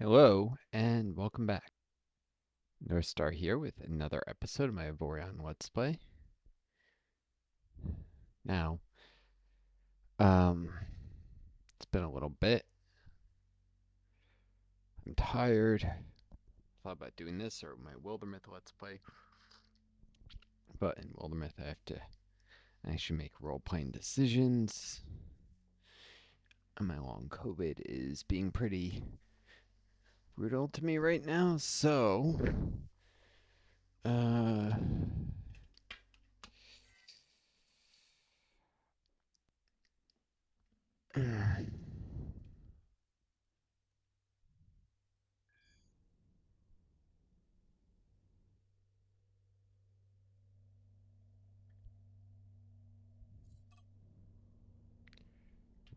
Hello, and welcome back. Northstar here with another episode of my Avorion Let's Play. Now, um, it's been a little bit. I'm tired. Thought about doing this or my Wildermyth Let's Play, but in Wildermyth I have to actually make role-playing decisions. And my long COVID is being pretty brutal to me right now, so uh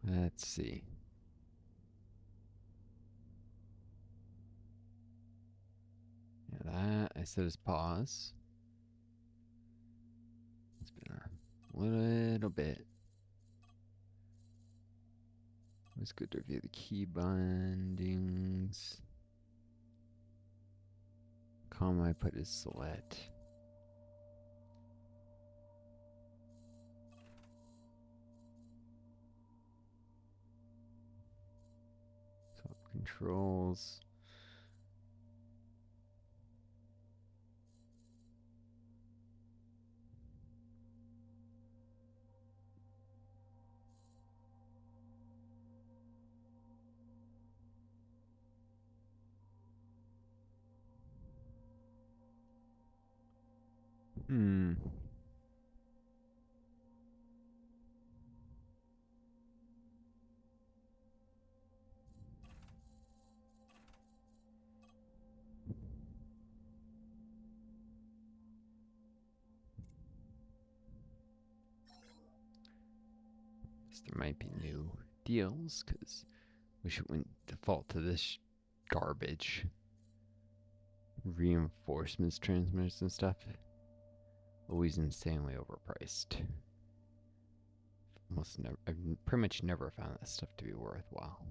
let's see. Yeah, that I said is pause. It's been a little bit. It's good to review the key bindings. Comma I put is select. So controls. Hmm. Guess there might be new deals because we wouldn't default to this garbage. Reinforcements, transmitters, and stuff. Always insanely overpriced. Almost never. I've pretty much never found that stuff to be worthwhile.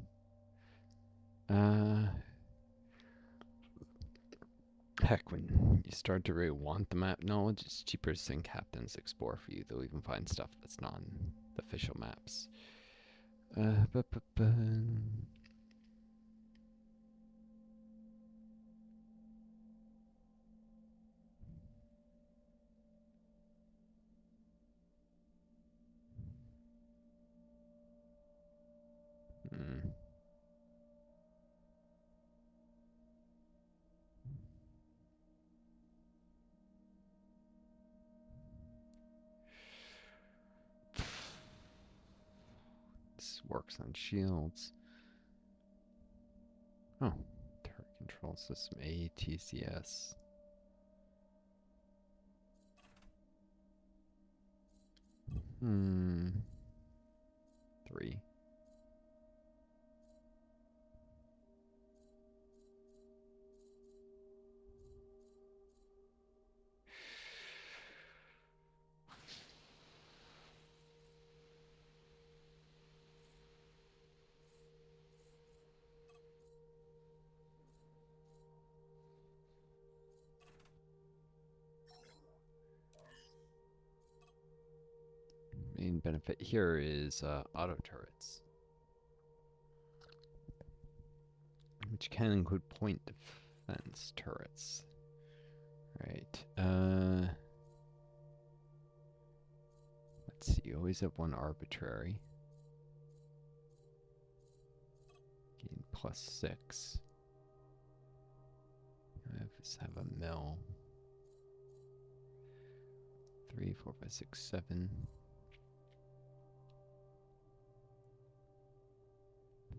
Heck, when you start to really want the map knowledge, it's cheaper to send Captains Explore for you. They'll even find stuff that's not on the official maps. Uh, bu- bu- bu- hmm. This works on shields. Oh, turret control system ATCS. Hmm. 3. Main benefit here is auto turrets, which can include point defense turrets. Right. Let's see. You always have one arbitrary. Gain +6. I have a mill. 3, 4, 5, 6, 7.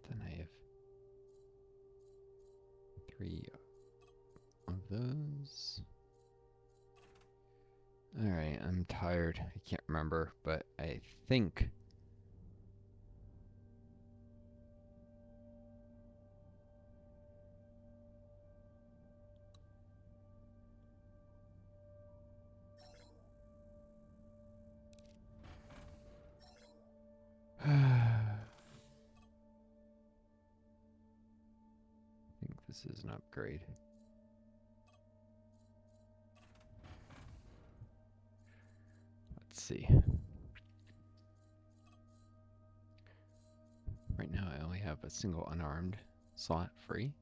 Then I have 3 of those. Alright, I'm tired. I can't remember, but I think I think This is an upgrade. Let's see. Right now I only have a single unarmed slot free.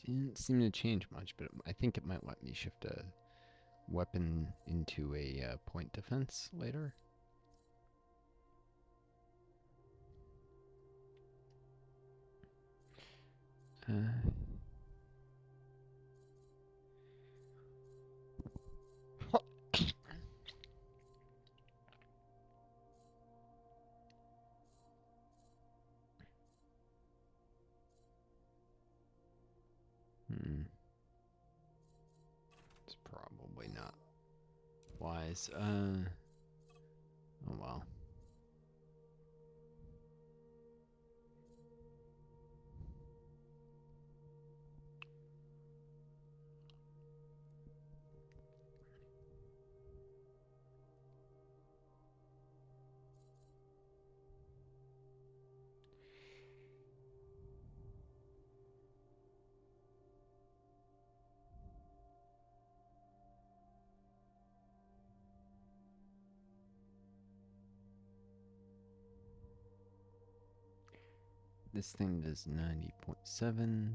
Didn't seem to change much, but I think it might let me shift a weapon into a point defense later. It's probably not wise. Oh well. This thing does 90.7.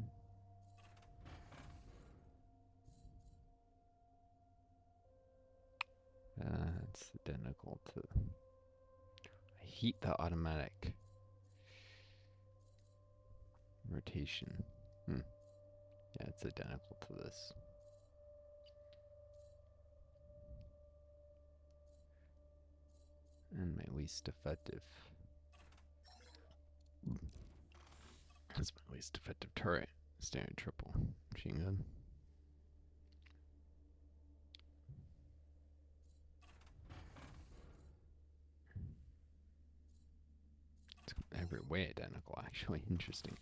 It's identical to. I hate the automatic rotation. Yeah, it's identical to this. And my least effective. That's my least effective turret. Standard triple machine gun. It's every way identical, actually. Interesting.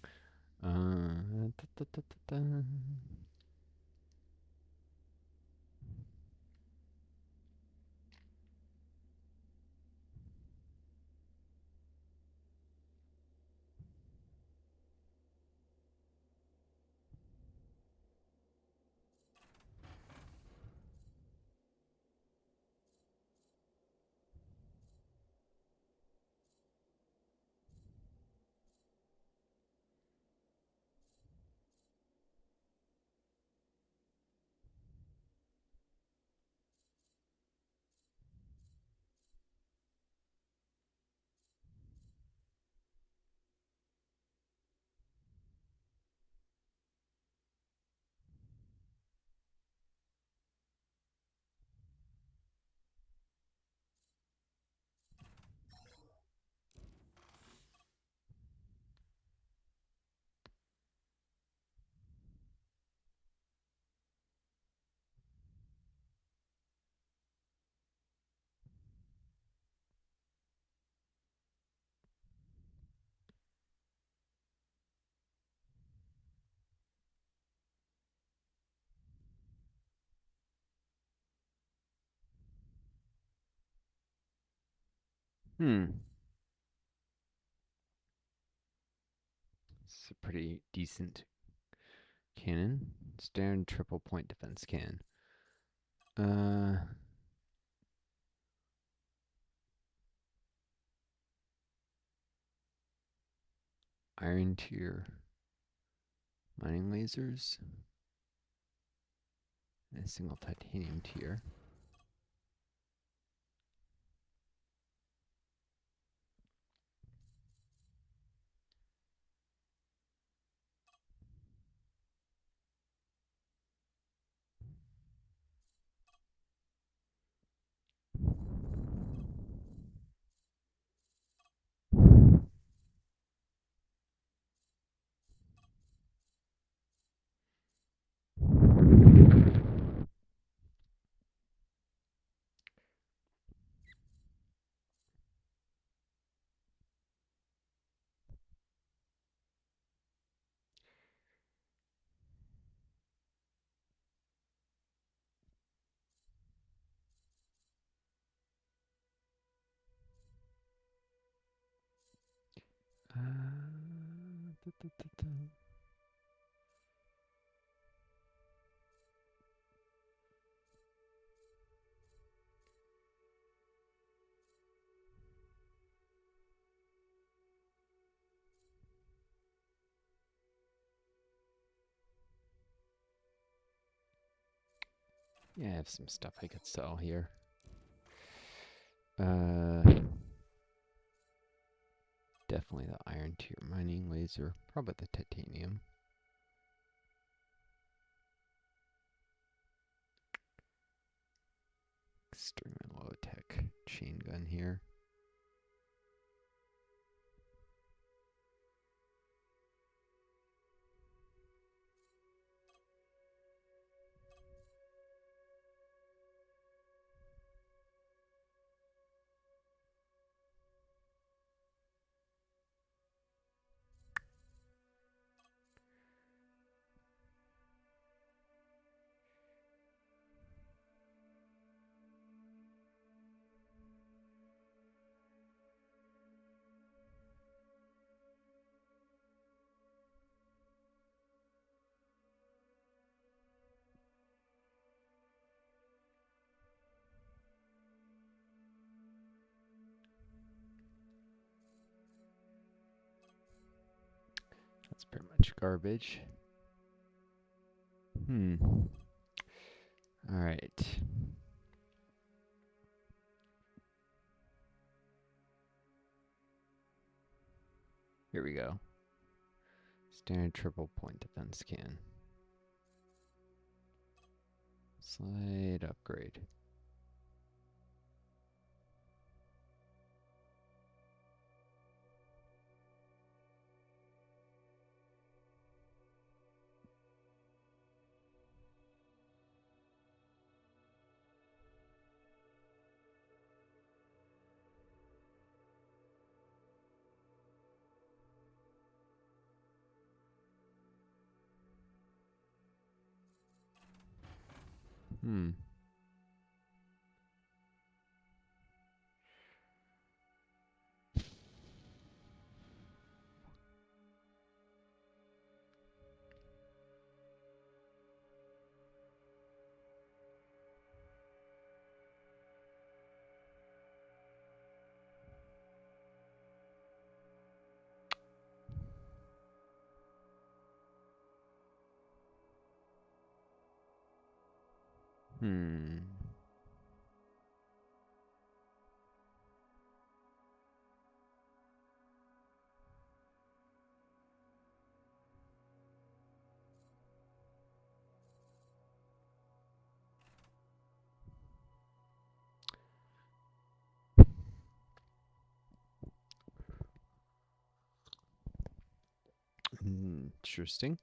It's a pretty decent cannon. Standard triple point defense cannon. Iron tier mining lasers. And a single titanium tier. Yeah, I have some stuff I could sell here. Definitely the iron tier mining laser. Probably the titanium. Extremely low tech chain gun here. That's pretty much garbage. All right. Here we go. Standard triple point defense can. Slight upgrade. Interesting.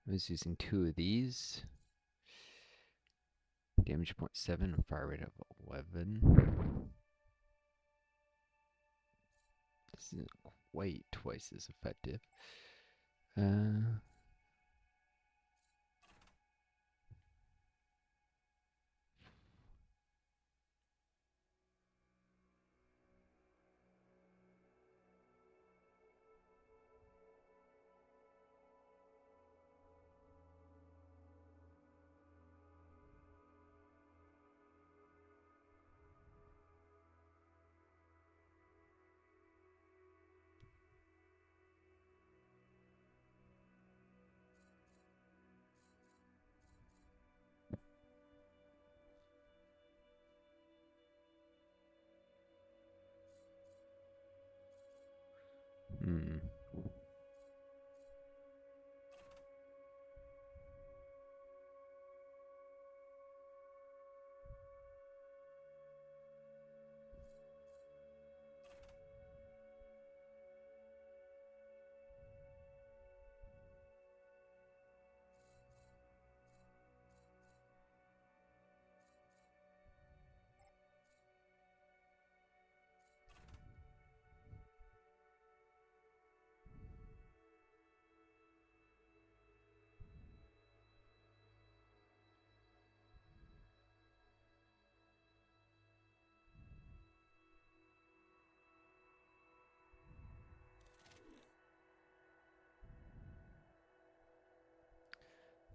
I was using 2 of these. Damage 0.7 and fire rate of 11. This isn't quite twice as effective.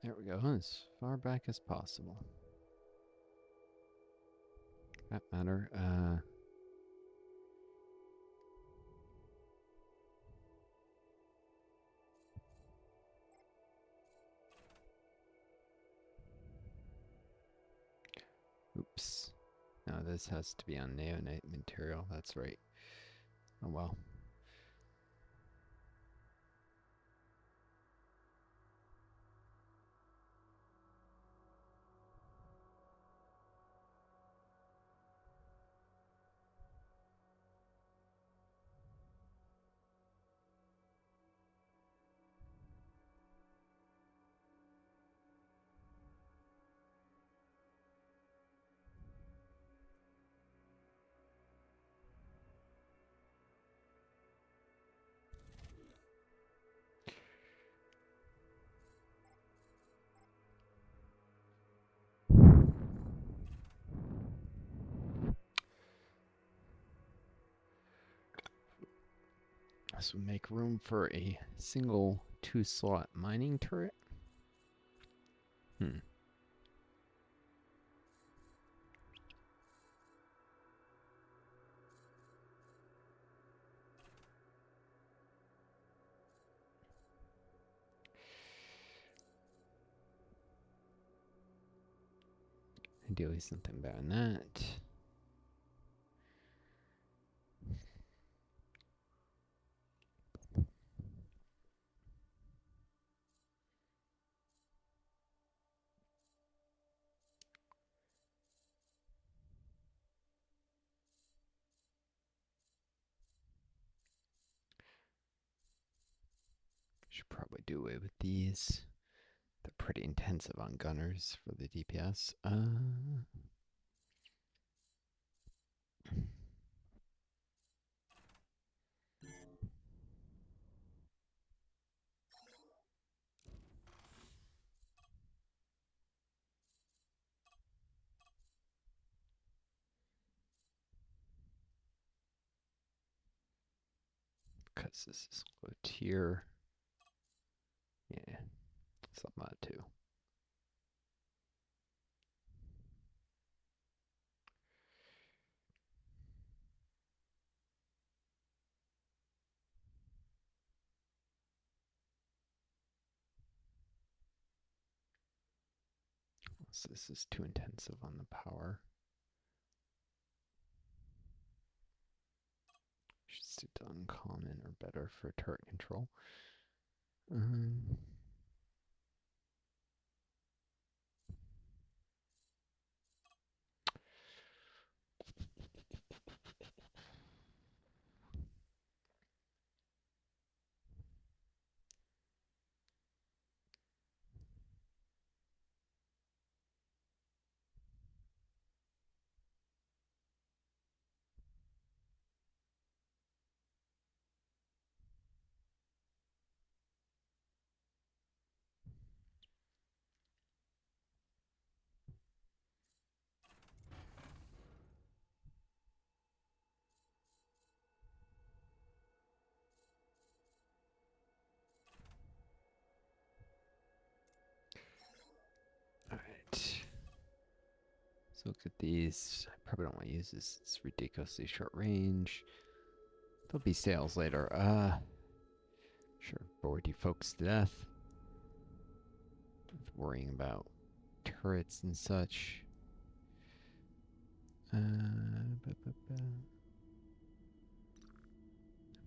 There we go, as far back as possible. That matter. Oops. No, this has to be on Naonite material. That's right. Oh well. This will make room for a single 2-slot mining turret. Ideally something better than that. Should probably do away with these. They're pretty intensive on gunners for the DPS. Because this is low tier. Yeah, some mod too. So this is too intensive on the power. Should stick to uncommon or better for turret control. Alright. So look at these. I probably don't want to use this. It's ridiculously short range. There'll be sales later. Sure, bored you folks to death. Worrying about turrets and such. If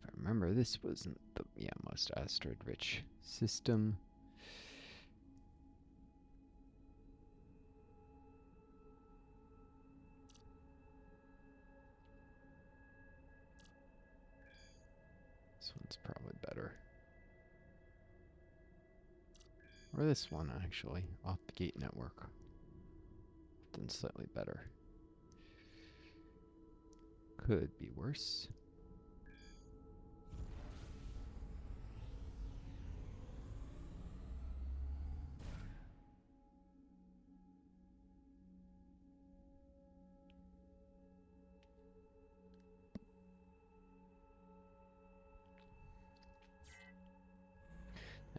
I remember, this wasn't the most asteroid-rich system. This one's probably better. Or this one, actually. Off the gate network. Often slightly better. Could be worse.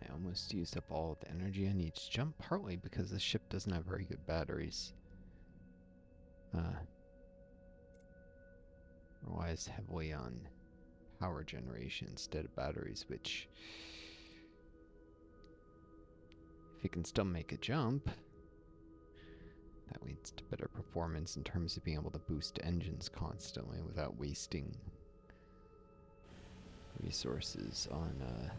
I almost used up all the energy I need to jump, partly because the ship doesn't have very good batteries. Relies heavily on power generation instead of batteries, which, if it can still make a jump, that leads to better performance in terms of being able to boost engines constantly without wasting resources on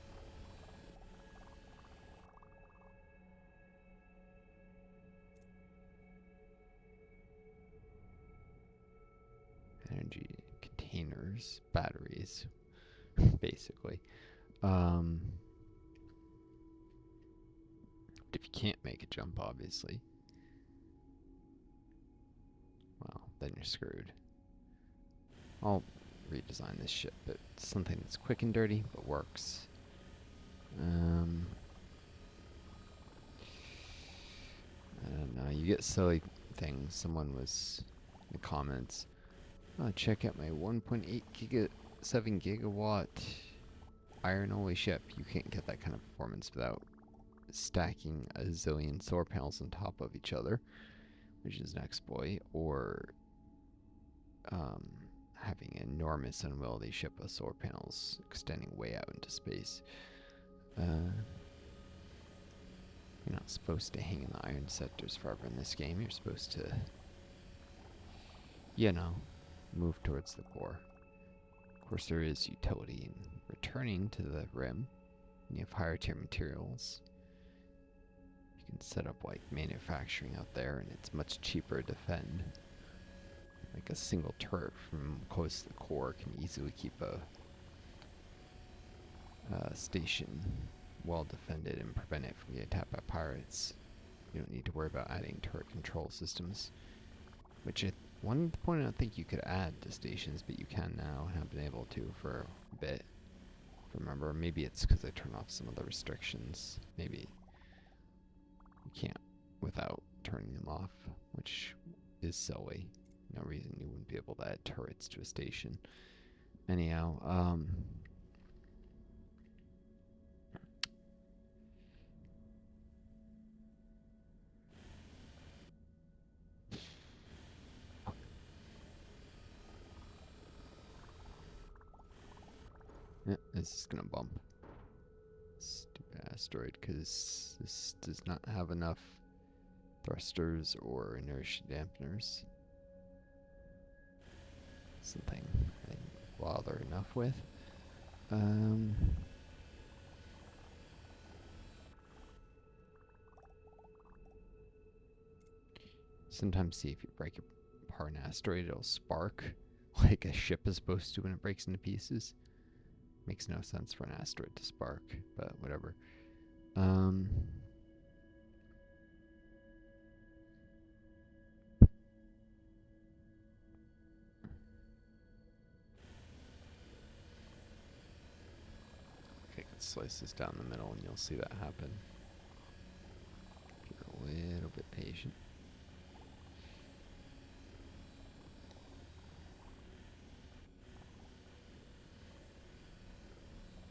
energy containers, batteries, basically. But if you can't make a jump, obviously, well, then you're screwed. I'll redesign this ship, but something that's quick and dirty, but works. I don't know, you get silly things. Someone was in the comments, oh, check out my 1.7 gigawatt iron-only ship. You can't get that kind of performance without stacking a zillion solar panels on top of each other, which is an exploit, or having an enormous unwieldy ship with solar panels extending way out into space. You're not supposed to hang in the iron sectors forever in this game. You're supposed to, you know, move towards the core. Of course, there is utility in returning to the rim. And you have higher tier materials. You can set up like manufacturing out there, and it's much cheaper to defend. Like a single turret from close to the core can easily keep a station well defended and prevent it from getting attacked by pirates. You don't need to worry about adding turret control systems, which at one point I don't think you could add to stations, but you can now and have been able to for a bit. Remember, maybe it's because I turned off some of the restrictions. Maybe you can't without turning them off, which is silly. No reason you wouldn't be able to add turrets to a station. Anyhow, yeah, this is gonna bump. Stupid asteroid, because this does not have enough thrusters or inertia dampeners. Something I didn't bother enough with. Sometimes see if you break apart an asteroid, it'll spark like a ship is supposed to when it breaks into pieces. Makes no sense for an asteroid to spark, but whatever. Okay, let's slice this down the middle and you'll see that happen. If you're a little bit patient.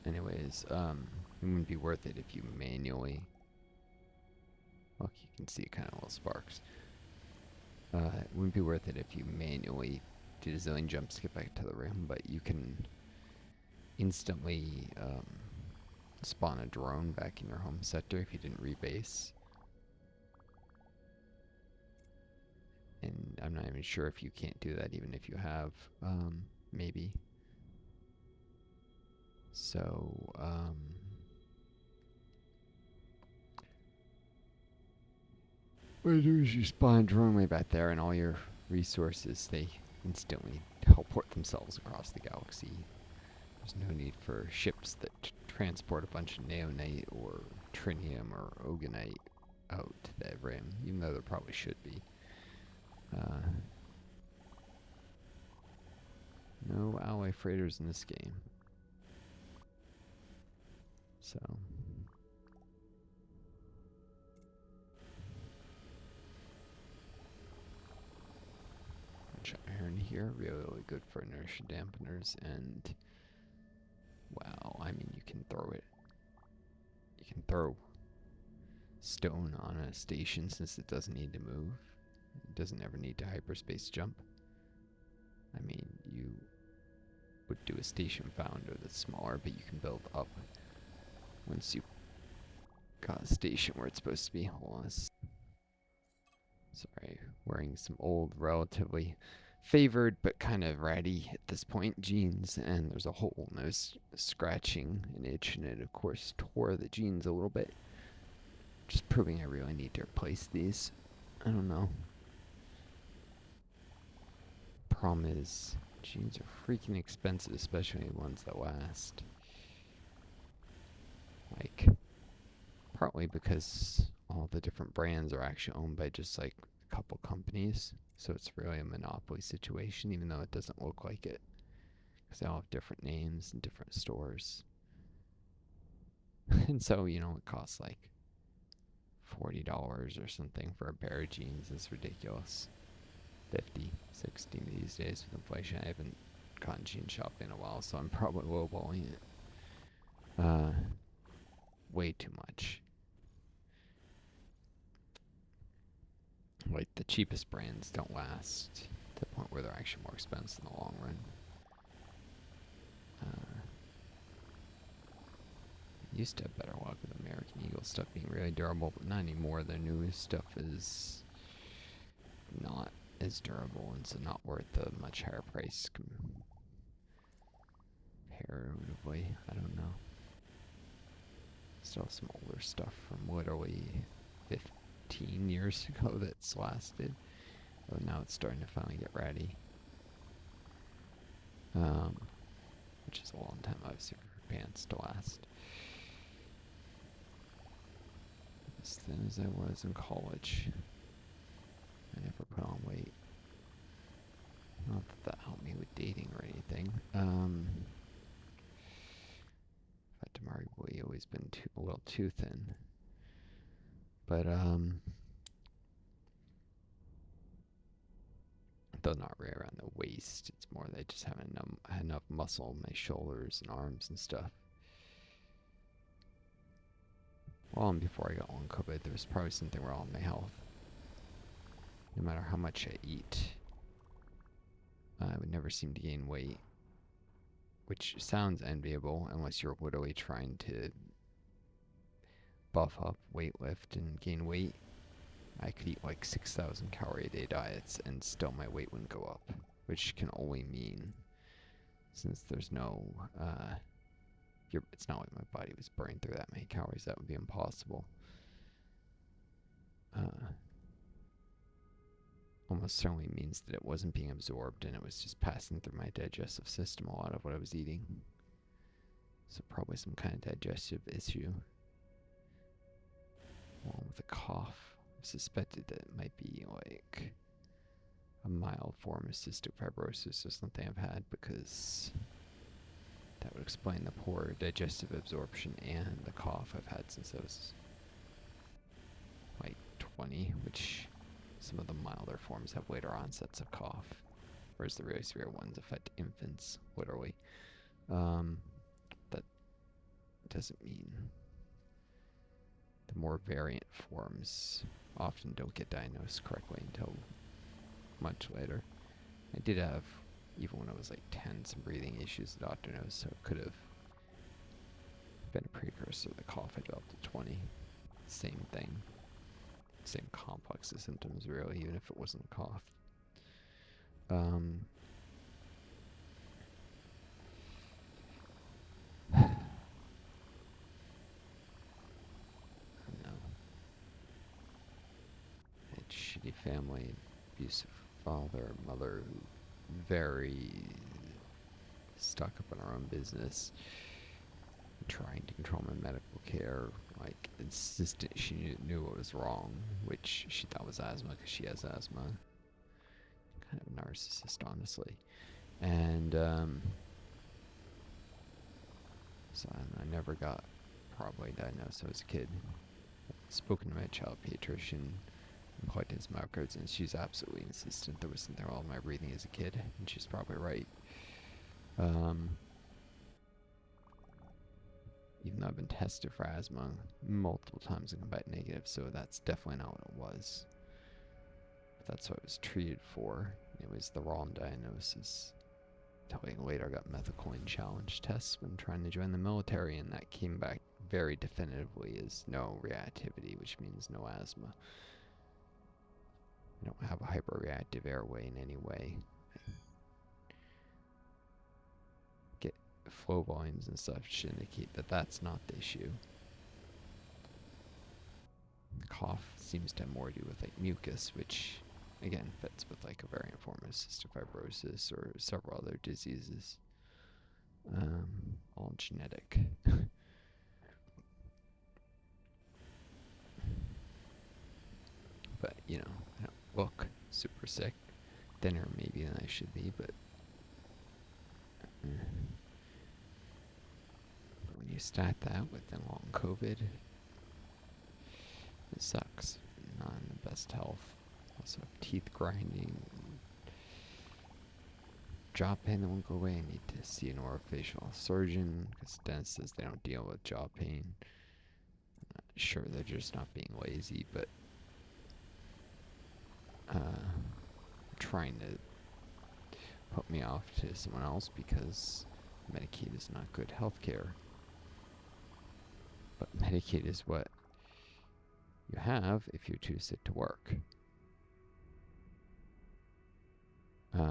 Anyways, it wouldn't be worth it if you manually... Look, you can see kind of little sparks. It wouldn't be worth it if you manually did a zillion jumps to get back to the rim, but you can instantly spawn a drone back in your home sector if you didn't rebase. And I'm not even sure if you can't do that even if you have, maybe. So, what you do is you spawn a drone way back there and all your resources, they instantly teleport themselves across the galaxy. There's no need for ships that transport a bunch of Naonite or Trinium or Oganite out to the rim, even though there probably should be. No alloy freighters in this game. So... iron here, really good for inertia dampeners, and wow, I mean you can throw it You can throw stone on a station since it doesn't need to move. It doesn't ever need to hyperspace jump. I mean, you would do a station founder that's smaller, but you can build up once you got a station where it's supposed to be. Hold on. Sorry, wearing some old, relatively favored but kind of ratty at this point jeans, and there's a hole and there's scratching and itch, and it of course tore the jeans a little bit. Just proving I really need to replace these. I don't know. Problem is, jeans are freaking expensive, especially ones that last. Like, partly because all the different brands are actually owned by just like a couple companies, so it's really a monopoly situation, even though it doesn't look like it, because they all have different names and different stores. And so, you know, it costs like $40 or something for a pair of jeans. It's ridiculous. 50, 60 these days with inflation. I haven't gone jean shopping in a while, so I'm probably lowballing it. Way too much. Like, the cheapest brands don't last to the point where they're actually more expensive in the long run. Used to have better luck with American Eagle stuff being really durable, but not anymore. Their newest stuff is not as durable, and so not worth the much higher price comparatively. I don't know. Still have some older stuff from literally 15 years ago that's lasted. But now it's starting to finally get ratty. Which is a long time, obviously, for pants to last. As thin as I was in college, I never put on weight. Not that that helped me with dating or anything. Damari boy always been a little too thin. But though not right around the waist, it's more they just haven't enough muscle in my shoulders and arms and stuff. Well, and before I got long COVID, there was probably something wrong with my health. No matter how much I eat, I would never seem to gain weight, which sounds enviable unless you're literally trying to buff up, weightlift, and gain weight. I could eat like 6,000 calorie a day diets and still my weight wouldn't go up, which can only mean, since there's no, it's not like my body was burning through that many calories, that would be impossible. Almost certainly means that it wasn't being absorbed and it was just passing through my digestive system, a lot of what I was eating. So probably some kind of digestive issue. Along with a cough. I suspected that it might be like a mild form of cystic fibrosis or something I've had, because that would explain the poor digestive absorption and the cough I've had since I was like 20, which some of the milder forms have later onsets of cough, whereas the really severe ones affect infants, literally. That doesn't mean the more variant forms often don't get diagnosed correctly until much later. I did have, even when I was like 10, some breathing issues the doctor knows, so it could have been a precursor to the cough I developed at 20. Same thing. Same complex of symptoms, really, even if it wasn't a cough. I don't know. I had a shitty family, abusive father, mother, very stuck up in her own business, trying to control my medical care, like insistent she knew what was wrong, which she thought was asthma because she has asthma. Kind of a narcissist, honestly. And so I never got properly diagnosed as a kid. I've spoken to my child pediatrician and collected his records, and she's absolutely insistent there was something wrong with my breathing as a kid, and she's probably right. Even though I've been tested for asthma multiple times and come back negative, so that's definitely not what it was. But that's what I was treated for. It was the wrong diagnosis. Until later I got methacholine challenge tests when trying to join the military, and that came back very definitively as no reactivity, which means no asthma. I don't have a hyperreactive airway in any way. Get flow volumes and such indicate that that's not the issue. The cough seems to have more to do with like mucus, which again fits with like ovarian form of cystic fibrosis or several other diseases. All genetic. But you know, I don't look super sick. Thinner maybe than I should be, but when you stack that with the long COVID, it sucks. Not in the best health. Also have teeth grinding. Jaw pain that won't go away. I need to see an orofacial surgeon because dentists says they don't deal with jaw pain. I'm not sure they're just not being lazy, but trying to put me off to someone else because Medicaid is not good healthcare. But Medicaid is what you have if you're too sick to work. Okay,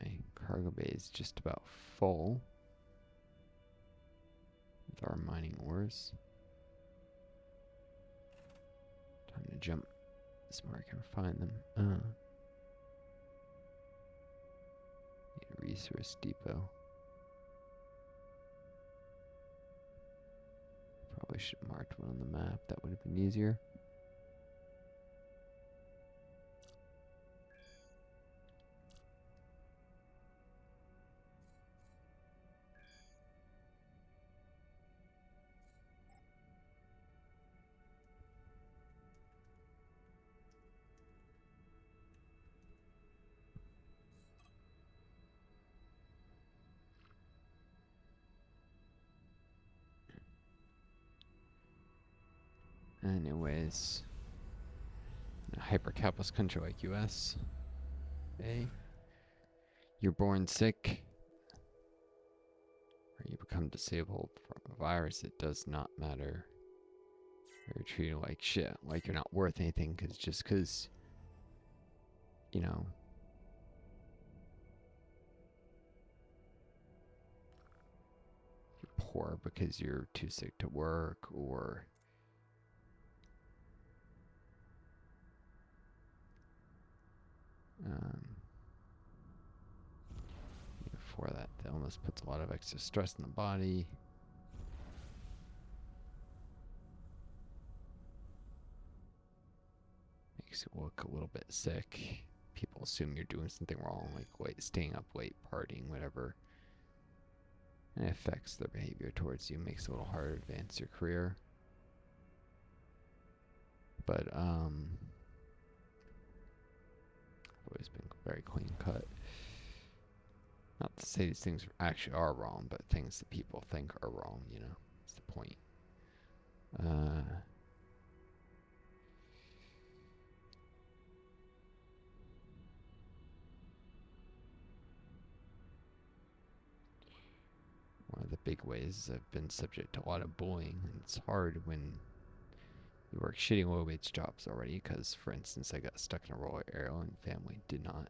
my cargo bay is just about full with our mining ores. Time to jump somewhere I can find them. Need a resource depot. Probably should have marked one on the map. That would have been easier. Anyways, in a hyper-capitalist country like US, you're born sick, or you become disabled from a virus, it does not matter. You're treated like shit, like you're not worth anything, just because, you know, you're poor because you're too sick to work, or before that, the illness puts a lot of extra stress in the body. Makes you look a little bit sick. People assume you're doing something wrong, like staying up late, partying, whatever. And it affects their behavior towards you, makes it a little harder to advance your career. But I've always been very clean cut. Not to say these things actually are wrong, but things that people think are wrong, you know, that's the point. One of the big ways I've been subject to a lot of bullying, and it's hard when you work shitty low-wage jobs already, because, for instance, I got stuck in a rural area and family did not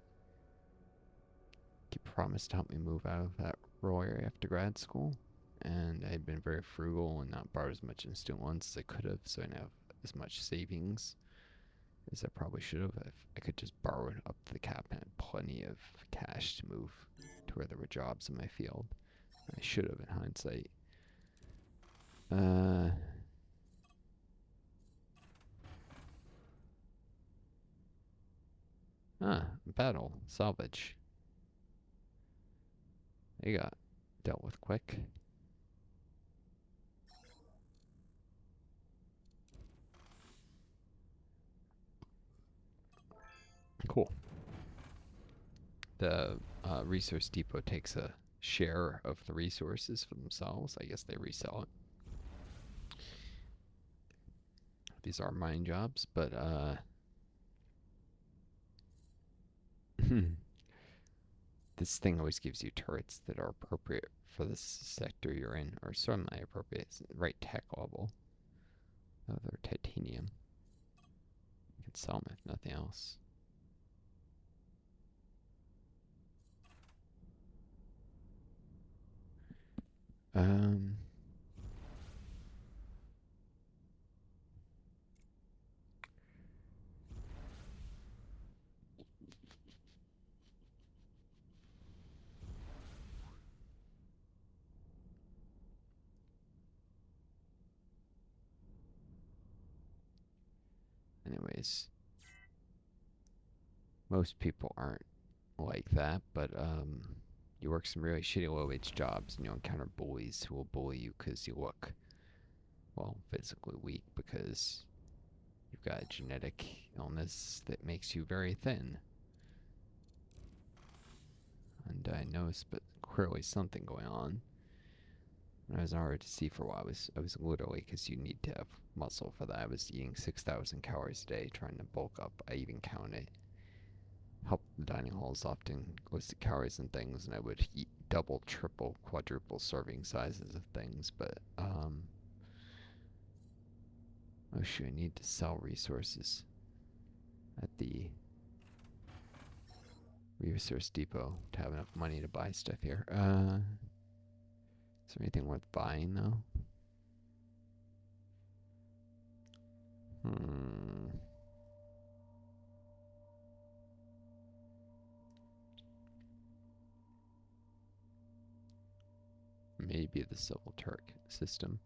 keep promise to help me move out of that rural area after grad school, and I had been very frugal and not borrowed as much in student loans as I could have, so I didn't have as much savings as I probably should have. If I could just borrow up to the cap and had plenty of cash to move to where there were jobs in my field. I should have in hindsight. Battle. Salvage. They got dealt with quick. Cool. The resource depot takes a share of the resources for themselves. I guess they resell it. These are mine jobs, but this thing always gives you turrets that are appropriate for this sector you're in, or semi-appropriate, right tech level. Oh, they're titanium. You can sell them if nothing else. Anyways, most people aren't like that, but you work some really shitty low-wage jobs and you'll encounter bullies who will bully you because you look, well, physically weak because you've got a genetic illness that makes you very thin. Undiagnosed, but clearly something going on. And I was hard to see for a while. I was literally, because you need to have muscle for that. I was eating 6,000 calories a day trying to bulk up. I even counted. Help the dining halls often listed calories and things, and I would eat double, triple, quadruple serving sizes of things. But oh shoot, I need to sell resources at the resource depot to have enough money to buy stuff here. Is there anything worth buying though? Maybe the civil Turk system.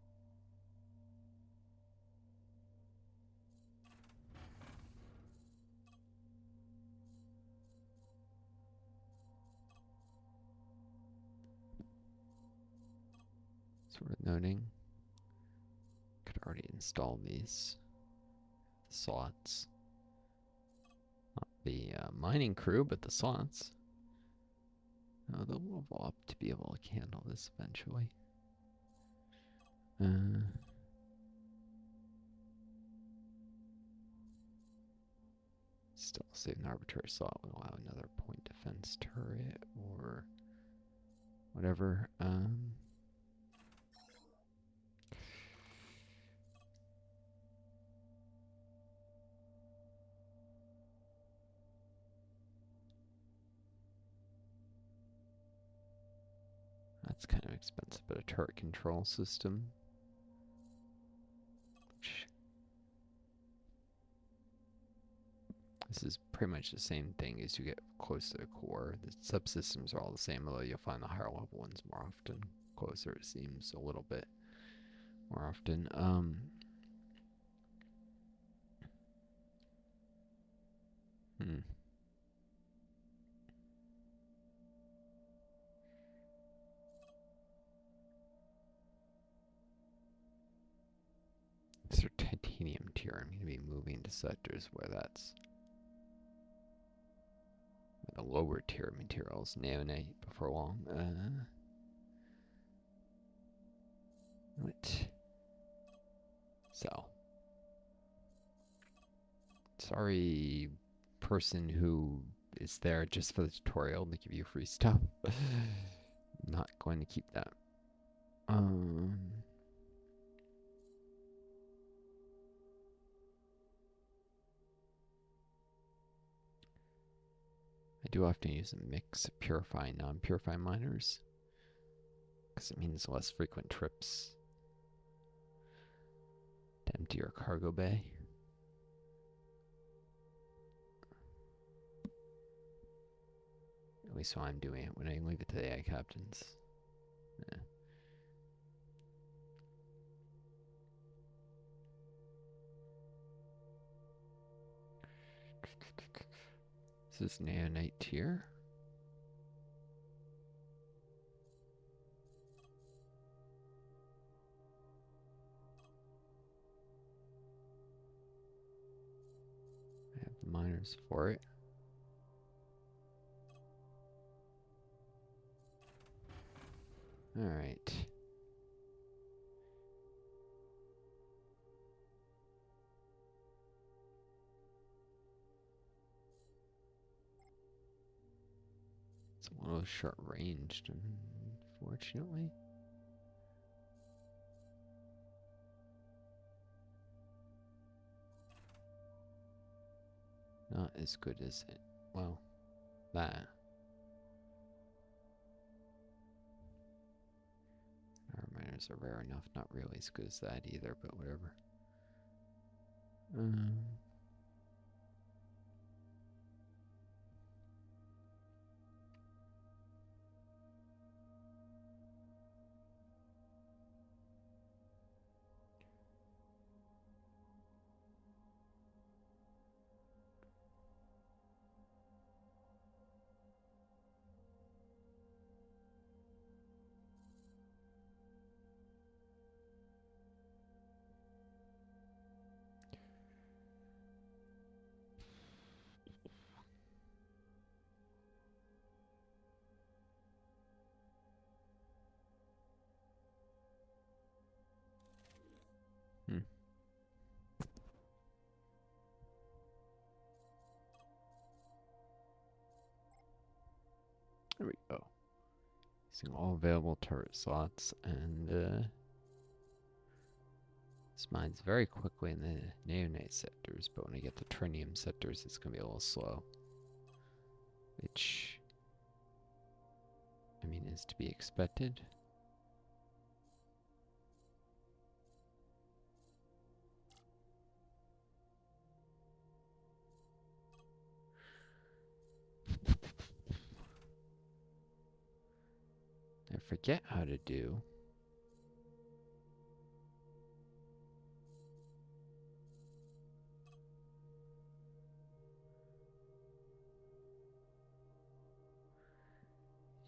It's worth noting. Could already install these slots. Not the mining crew, but the slots. Oh, they'll level up to be able to handle this eventually. Still save an arbitrary slot will allow another point defense turret or whatever. That's kind of expensive, but a turret control system. This is pretty much the same thing as you get close to the core. The subsystems are all the same, although you'll find the higher level ones more often. Closer, it seems, a little bit more often. It's a titanium tier. I'm going to be moving to sectors where that's the lower tier materials, Naonite, before long. What? So. Sorry, person who is there just for the tutorial to give you free stuff. Not going to keep that. I do often use a mix of purifying, non-purifying miners, because it means less frequent trips to empty your cargo bay. At least while I'm doing it. When I leave it to the AI captains. Yeah. This is Naonite tier. I have the miners for it. Alright. It's a little short ranged, unfortunately. Not as good as it. Well, that. Our miners are rare enough, not really as good as that either, but whatever. There we go. Using all available turret slots, and this mines very quickly in the Naonite sectors, but when I get the Trinium sectors, it's going to be a little slow. Which, I mean, is to be expected. I forget how to do.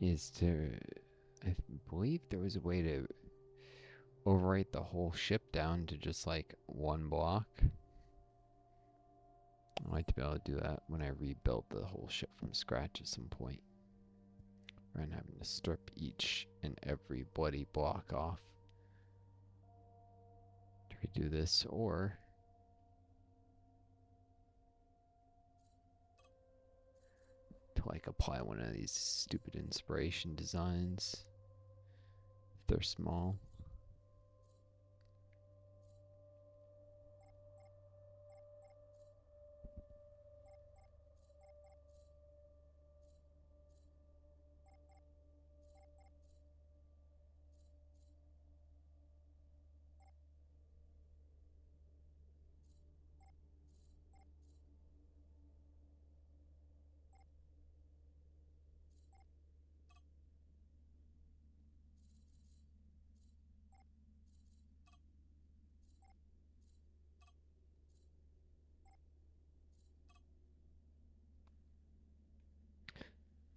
Is to, I believe there was a way to overwrite the whole ship down to just like one block. I'd like to be able to do that when I rebuild the whole ship from scratch at some point. Rather than having to strip each and every bloody block off to redo this, or to like apply one of these stupid inspiration designs if they're small.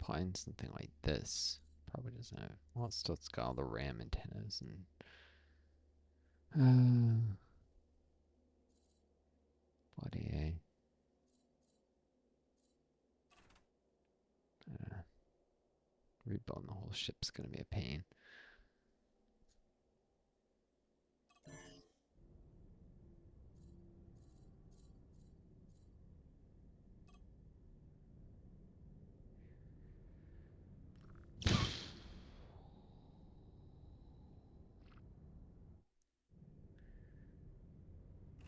Applying something like this probably doesn't have, well, it's got all the RAM antennas and bloody A. Rebuilding the whole ship's gonna be a pain.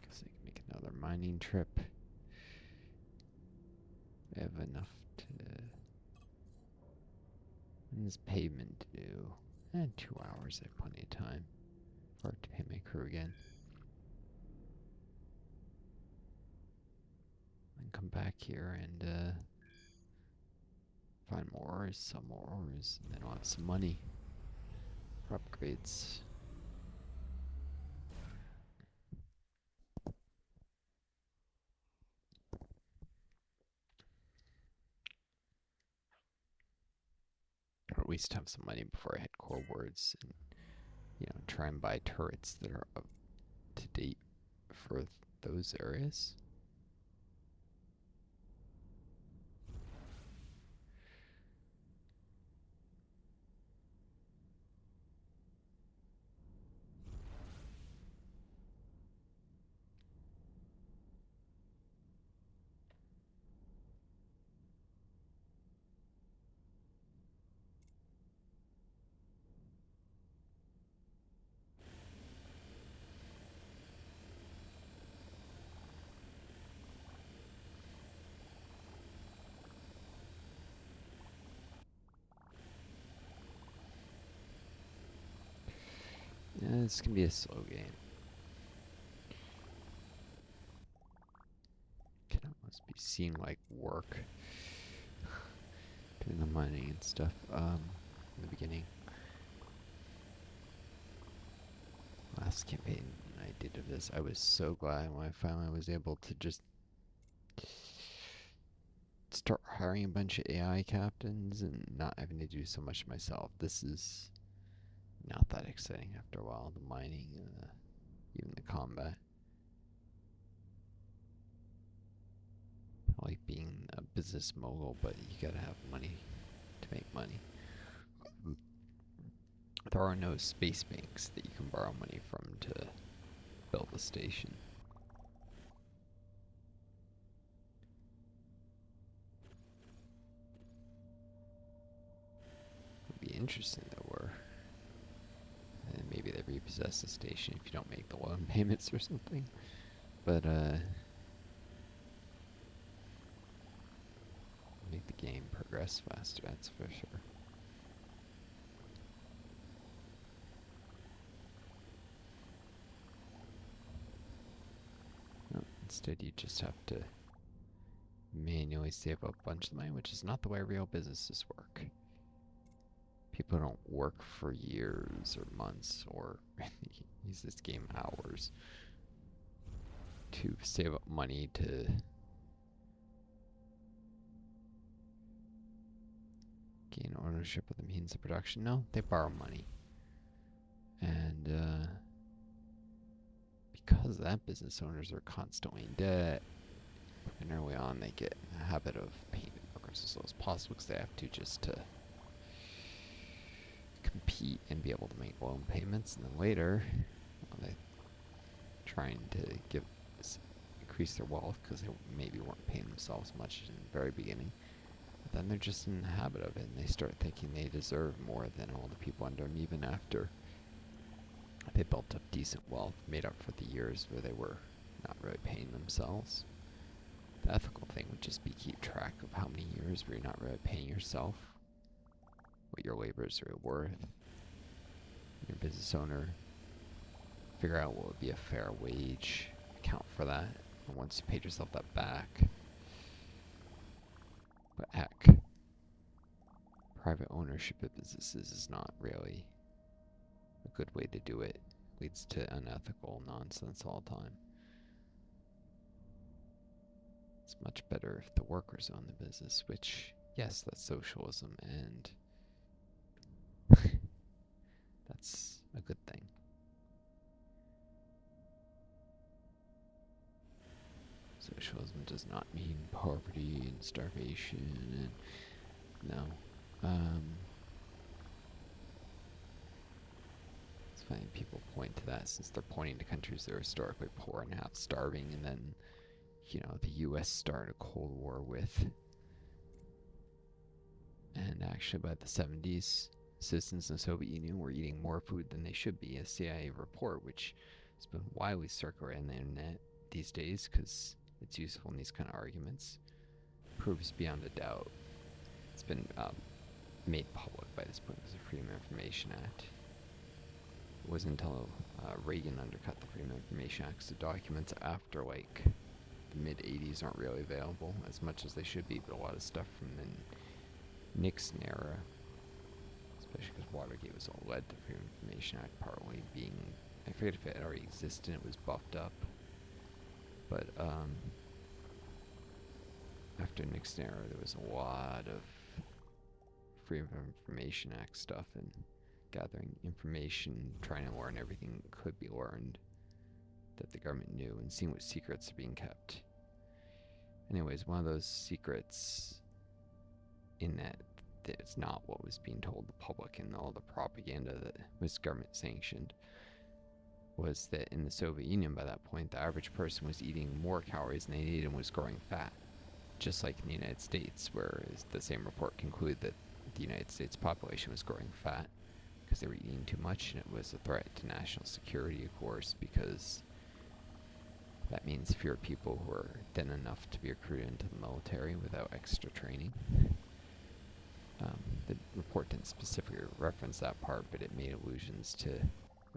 Guess I can make another mining trip. I have enough to. And this pavement to do. And 2 hours, I have plenty of time. Or to pay my crew again. And come back here and find more ores, sell more ores, and then I'll have some money for upgrades. Or at least have some money before I hit core words and, you know, try and buy turrets that are up to date for those areas. Yeah, this can be a slow game. Can almost be seen like work. Doing the mining and stuff, in the beginning. Last campaign I did of this, I was so glad when I finally was able to just start hiring a bunch of AI captains and not having to do so much myself. This is not that exciting after a while, the mining and even the combat. I like being a business mogul, but you gotta have money to make money. There are no space banks that you can borrow money from to build a station. Would be interesting though, where and maybe they repossess the station if you don't make the loan payments or something. But make the game progress faster, that's for sure. No, instead you just have to manually save up a bunch of money, which is not the way real businesses work. People don't work for years or months or use this game hours to save up money to gain ownership of the means of production. No, they borrow money. And because of that, business owners are constantly in debt. And early on, they get in the habit of paying workers as low as possible because they have to just to compete and be able to make loan payments. And then later, they trying to increase their wealth because they maybe weren't paying themselves much in the very beginning. But then they're just in the habit of it, and they start thinking they deserve more than all the people under them, even after they built up decent wealth, made up for the years where they were not really paying themselves. The ethical thing would just be keep track of how many years where you're not really paying yourself, what your labor is really worth. Your business owner, figure out what would be a fair wage, account for that, and once you paid yourself that back. But heck, private ownership of businesses is not really a good way to do it. It leads to unethical nonsense all the time. It's much better if the workers own the business, which, yes, that's socialism, and that's a good thing. Socialism does not mean poverty and starvation, and no. It's funny people point to that since they're pointing to countries that are historically poor and half starving, and then, the U.S. started a Cold War with. And actually, by the 70s, citizens in the Soviet Union were eating more food than they should be. A CIA report, which has been widely circulated on the internet these days because it's useful in these kind of arguments, proves beyond a doubt. It's been made public by this point because of the Freedom of Information Act. It wasn't until Reagan undercut the Freedom of Information Act, so documents after like the mid 80s aren't really available as much as they should be, but a lot of stuff from the Nixon era, especially because Watergate was all led to the Freedom of Information Act partly being, I forget if it had already existed, it was buffed up, but after Nixon era there was a lot of Freedom of Information Act stuff and gathering information, trying to learn everything that could be learned that the government knew and seeing what secrets are being kept. Anyways, one of those secrets in that it's not what was being told the public and all the propaganda that was government sanctioned was that in the Soviet Union by that point the average person was eating more calories than they needed and was growing fat, just like in the United States, where the same report concluded that the United States population was growing fat because they were eating too much, and it was a threat to national security, of course, because that means fewer people who are thin enough to be recruited into the military without extra training. The report didn't specifically reference that part, but it made allusions to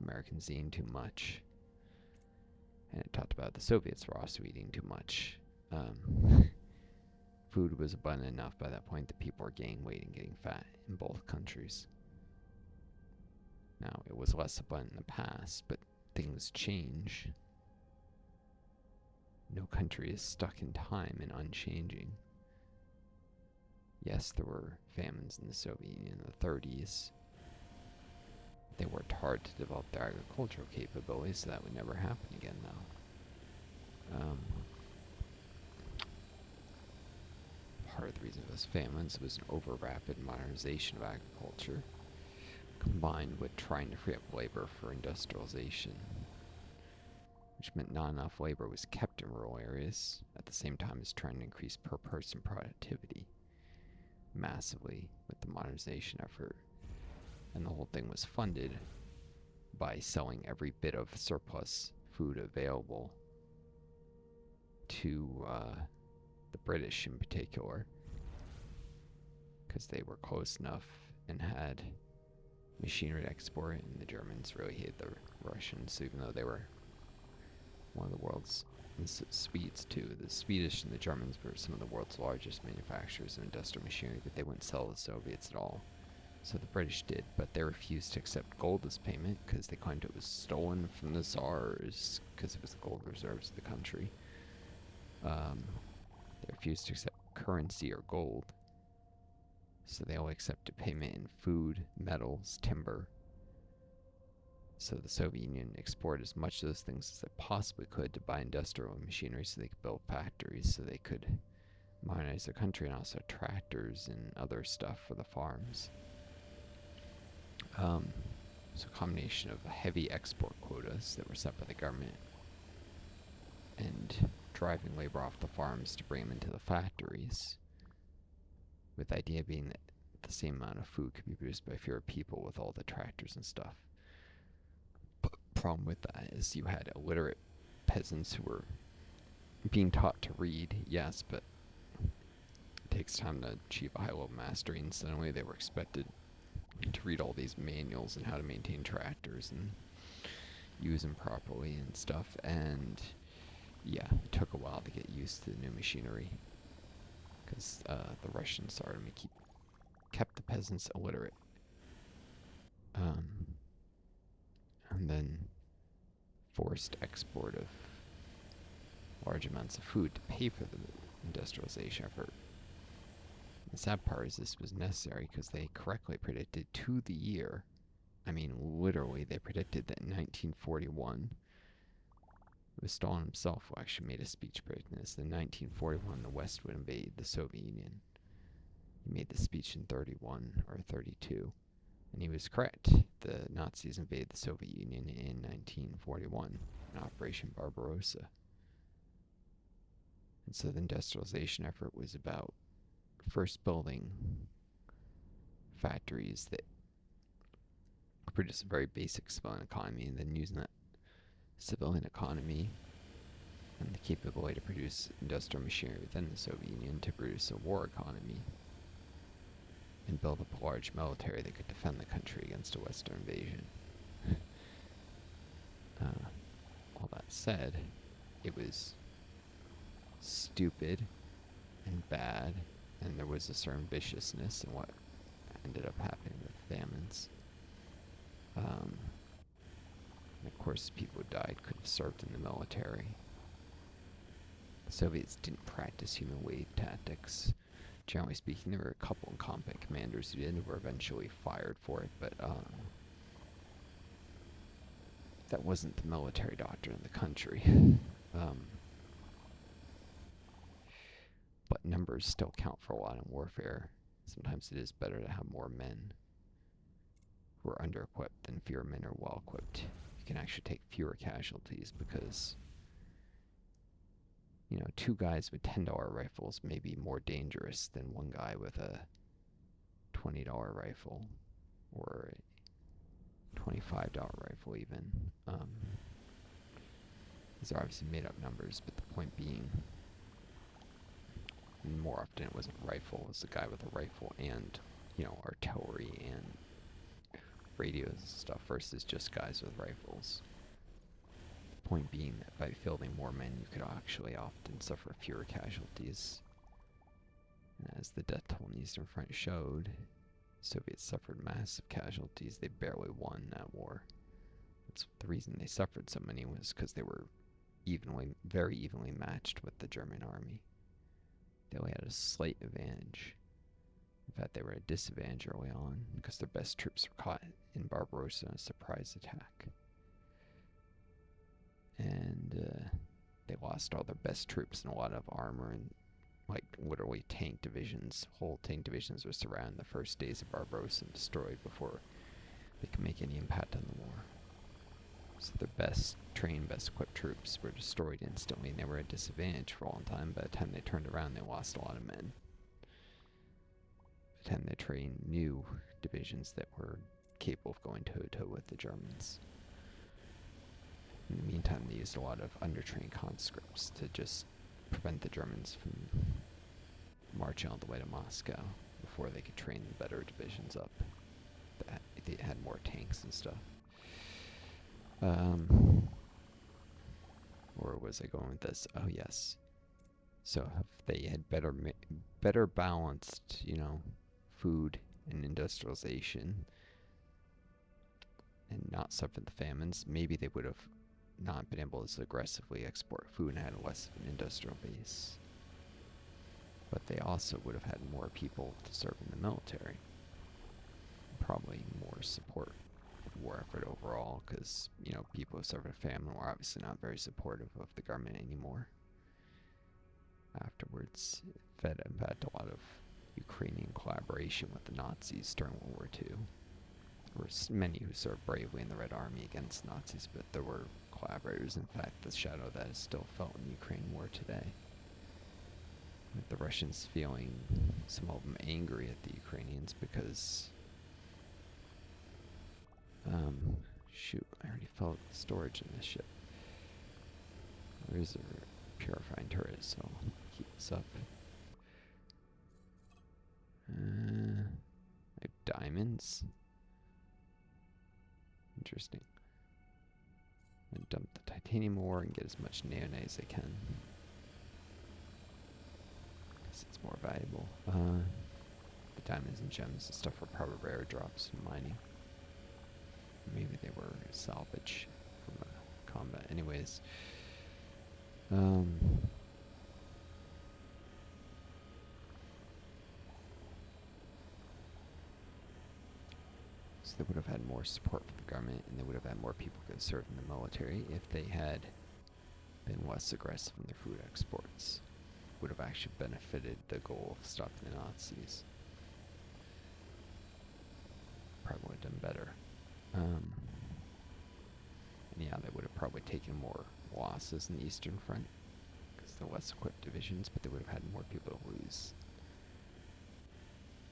Americans eating too much. And it talked about the Soviets were also eating too much. Food was abundant enough by that point that people were gaining weight and getting fat in both countries. Now, it was less abundant in the past, but things change. No country is stuck in time and unchanging. Yes, there were famines in the Soviet Union in the 30s. They worked hard to develop their agricultural capabilities, so that would never happen again, though. Part of the reason it was famines was an over-rapid modernization of agriculture, combined with trying to free up labor for industrialization, which meant not enough labor was kept in rural areas, at the same time as trying to increase per-person productivity massively with the modernization effort. And the whole thing was funded by selling every bit of surplus food available to the British in particular, because they were close enough and had machinery to export, and the Germans really hated the Russians, even though they were one of the world's, and the Swedes too. The Swedish and the Germans were some of the world's largest manufacturers of industrial machinery, but they wouldn't sell to the Soviets at all. So the British did, but they refused to accept gold as payment because they claimed it was stolen from the Tsars because it was the gold reserves of the country. They refused to accept currency or gold, so they only accepted payment in food, metals, timber. So the Soviet Union exported as much of those things as they possibly could to buy industrial machinery so they could build factories, so they could modernize their country, and also tractors and other stuff for the farms. So a combination of heavy export quotas that were set by the government and driving labor off the farms to bring them into the factories, with the idea being that the same amount of food could be produced by fewer people with all the tractors and stuff. But the problem with that is you had illiterate peasants who were being taught to read, yes, but it takes time to achieve a high level of mastery, and suddenly they were expected to read all these manuals and how to maintain tractors and use them properly and stuff, and yeah, it took a while to get used to the new machinery, because the Russians started to kept the peasants illiterate, and then forced export of large amounts of food to pay for the industrialization effort. The sad part is this was necessary because they correctly predicted to the year, I mean literally they predicted that in 1941, it was Stalin himself who actually made a speech predicting this, that in 1941 the West would invade the Soviet Union. He made the speech in 31 or 32, and he was correct. The Nazis invaded the Soviet Union in 1941 in Operation Barbarossa. And so the industrialization effort was about first building factories that could produce a very basic civilian economy, and then using that civilian economy and the capability to produce industrial machinery within the Soviet Union to produce a war economy and build up a large military that could defend the country against a Western invasion. All that said, it was stupid and bad, and there was a certain viciousness in what ended up happening with famines. And of course, people who died could have served in the military. The Soviets didn't practice human wave tactics. Generally speaking, there were a couple of combat commanders who did, who were eventually fired for it, but that wasn't the military doctrine of the country. But numbers still count for a lot in warfare. Sometimes it is better to have more men who are under-equipped than fewer men who are well-equipped. You can actually take fewer casualties because, you know, two guys with $10 rifles may be more dangerous than one guy with a $20 rifle or a $25 rifle even. These are obviously made-up numbers, but the point being, more often it wasn't a rifle, it was a guy with a rifle and, you know, artillery and radios and stuff versus just guys with rifles. The point being that by fielding more men, you could actually often suffer fewer casualties. And as the death toll in the Eastern Front showed, Soviets suffered massive casualties. They barely won that war. That's the reason they suffered so many, was because they were very evenly matched with the German army. They only had a slight advantage. In fact, they were at a disadvantage early on because their best troops were caught in Barbarossa in a surprise attack. And they lost all their best troops and a lot of armor, and like literally tank divisions. Whole tank divisions were surrounded the first days of Barbarossa and destroyed before they could make any impact on the war. So their best trained, best equipped troops were destroyed instantly, and they were at a disadvantage for a long time. By the time they turned around, they lost a lot of men. By the time they trained new divisions that were capable of going toe-to-toe with the Germans. In the meantime, they used a lot of undertrained conscripts to just prevent the Germans from marching all the way to Moscow before they could train the better divisions up. They had more tanks and stuff. Where was I going with this? Oh, yes. So if they had better balanced, food and industrialization and not suffered the famines, maybe they would have not been able to aggressively export food and had less of an industrial base. But they also would have had more people to serve in the military. Probably more support war effort overall, because, people who suffered a famine were obviously not very supportive of the government anymore. Afterwards, it fed, in fact, a lot of Ukrainian collaboration with the Nazis during World War II. There were many who served bravely in the Red Army against Nazis, but there were collaborators. In fact, the shadow that is still felt in the Ukraine war today. With the Russians feeling, some of them angry at the Ukrainians because shoot, I already felt storage in this ship. Where's our purifying turret, so I'll keep this up. I have diamonds. Interesting. I'm gonna dump the titanium ore and get as much Naonite as I can. Because it's more valuable. The diamonds and gems and stuff were probably rare drops from mining. Maybe they were salvage from combat. Anyways. So they would have had more support from the government, and they would have had more people who could serve in the military if they had been less aggressive in their food exports. Would have actually benefited the goal of stopping the Nazis. Probably would have done better. And yeah, they would have probably taken more losses in the Eastern Front because the less equipped divisions, but they would have had more people to lose.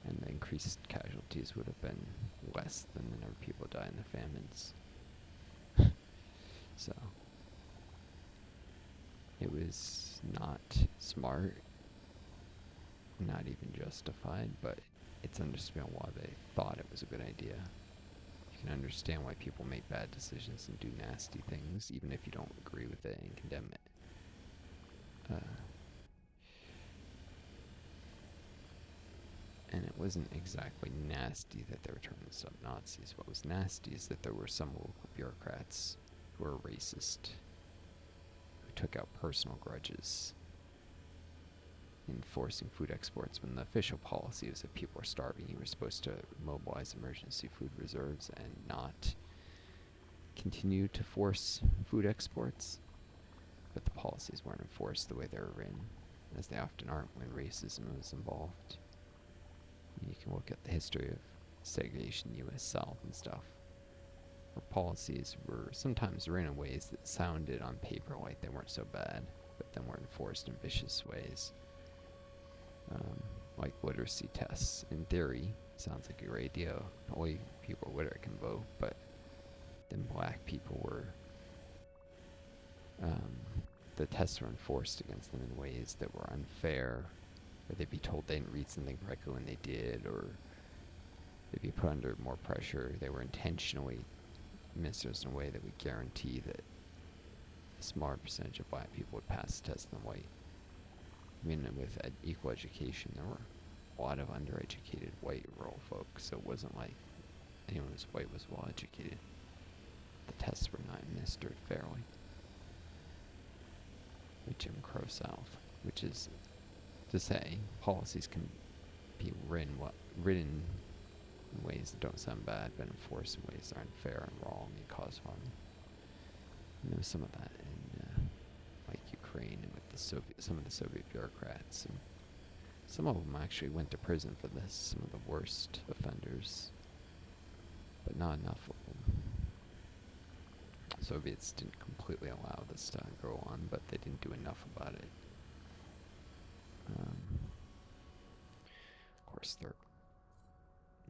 And the increased casualties would have been less than the number of people die in the famines. So, it was not smart, not even justified, but it's understandable why they thought it was a good idea. You can understand why people make bad decisions and do nasty things, even if you don't agree with it and condemn it. And it wasn't exactly nasty that they were trying to stop Nazis. What was nasty is that there were some local bureaucrats who were racist, who took out personal grudges in forcing food exports when the official policy was if people were starving, you were supposed to mobilize emergency food reserves and not continue to force food exports. But the policies weren't enforced the way they were written, as they often aren't when racism was involved. You can look at the history of segregation in the U.S. South and stuff, where policies were sometimes written in ways that sounded on paper like they weren't so bad, but then were enforced in vicious ways. Like literacy tests. In theory, sounds like a great idea. Only people literate can vote, but then black people were, the tests were enforced against them in ways that were unfair, or they'd be told they didn't read something correctly when they did, or they'd be put under more pressure. They were intentionally ministers in a way that would guarantee that a smaller percentage of black people would pass the test than white. I mean, with equal education, there were a lot of undereducated white rural folks, so it wasn't like anyone who was white was well educated. The tests were not administered fairly. The Jim Crow South, which is to say, policies can be written in ways that don't sound bad, but enforced in ways that are unfair and wrong and cause harm. And there was some of that in like Ukraine and with some of the Soviet bureaucrats, and some of them actually went to prison for this. Some of the worst offenders, but not enough of them. Soviets didn't completely allow this to go on, but they didn't do enough about it. Of course, they're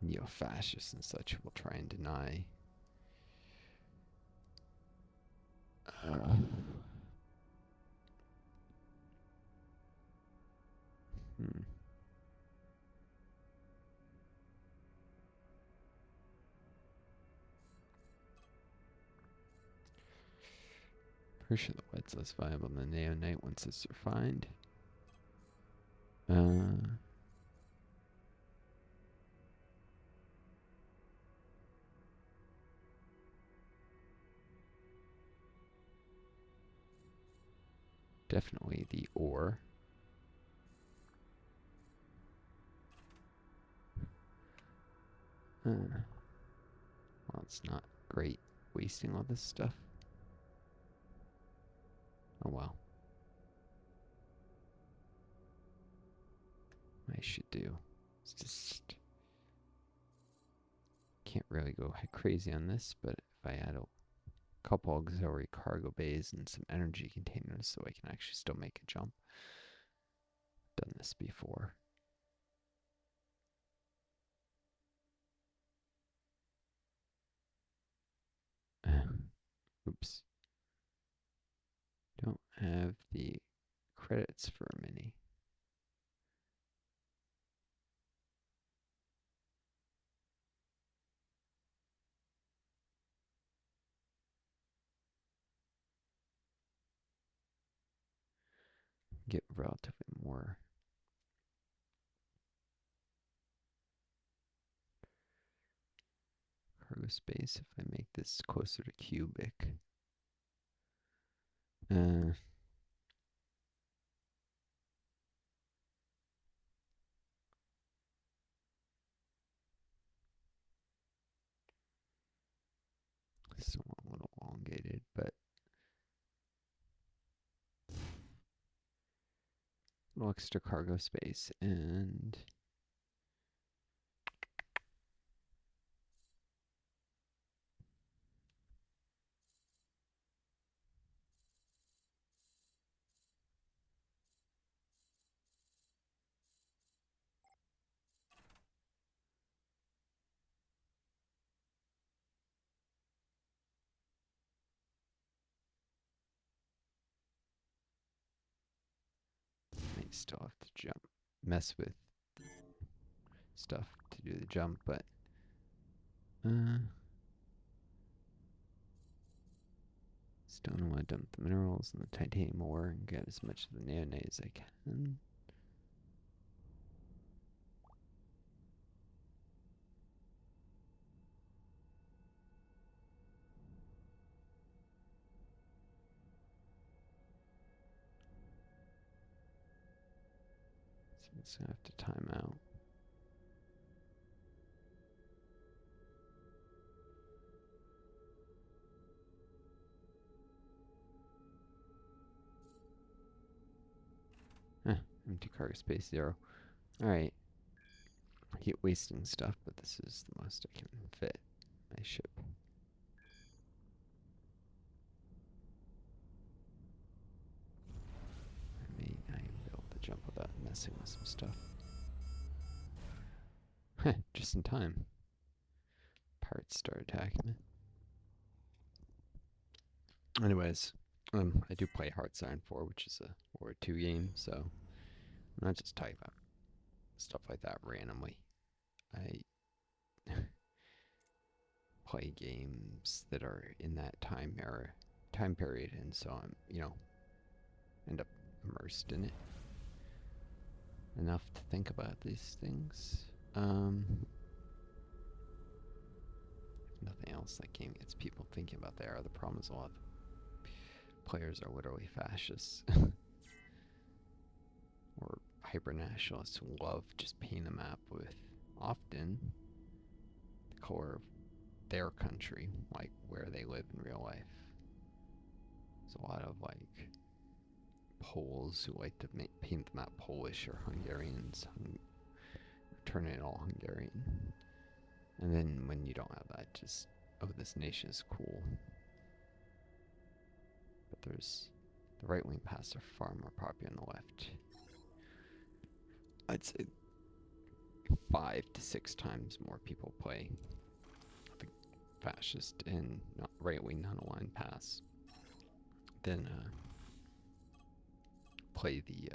neo-fascists and such will try and deny Pretty sure the white's less viable than the Naonite once it's refined. Definitely the ore. Well, it's not great wasting all this stuff. Oh well. I should do. It's just can't really go crazy on this, but if I add a couple auxiliary cargo bays and some energy containers so I can actually still make a jump. Done this before. Oops. Don't have the credits for a mini. Get relatively more cargo space if I make this closer to cubic. Still a little elongated, but a little extra cargo space and might still have to mess with stuff to do the jump, but still don't want to dump the minerals and the titanium ore and get as much of the Naonite as I can. So it's gonna have to time out. Empty cargo space 0. Alright. I keep wasting stuff, but this is the most I can fit my ship. I may not even be able to jump without messing with some stuff. Just in time. Pirates start attacking me. Anyways, I do play Hearts Iron 4, which is a World War II game, so I'm not just talking about stuff like that randomly. I play games that are in that time period, and so I'm, end up immersed in it enough to think about these things. Nothing else that game gets people thinking about there. The problem is a lot of players are literally fascists or hyper-nationalists who love just painting the map with often the color of their country, like where they live in real life. There's a lot of like Poles who like to paint the map Polish, or Hungarians turn it all Hungarian. And then when you don't have that, just, oh, this nation is cool. But there's the right-wing paths are far more popular on the left. I'd say 5 to 6 times more people play the fascist and not right-wing non-aligned paths than play the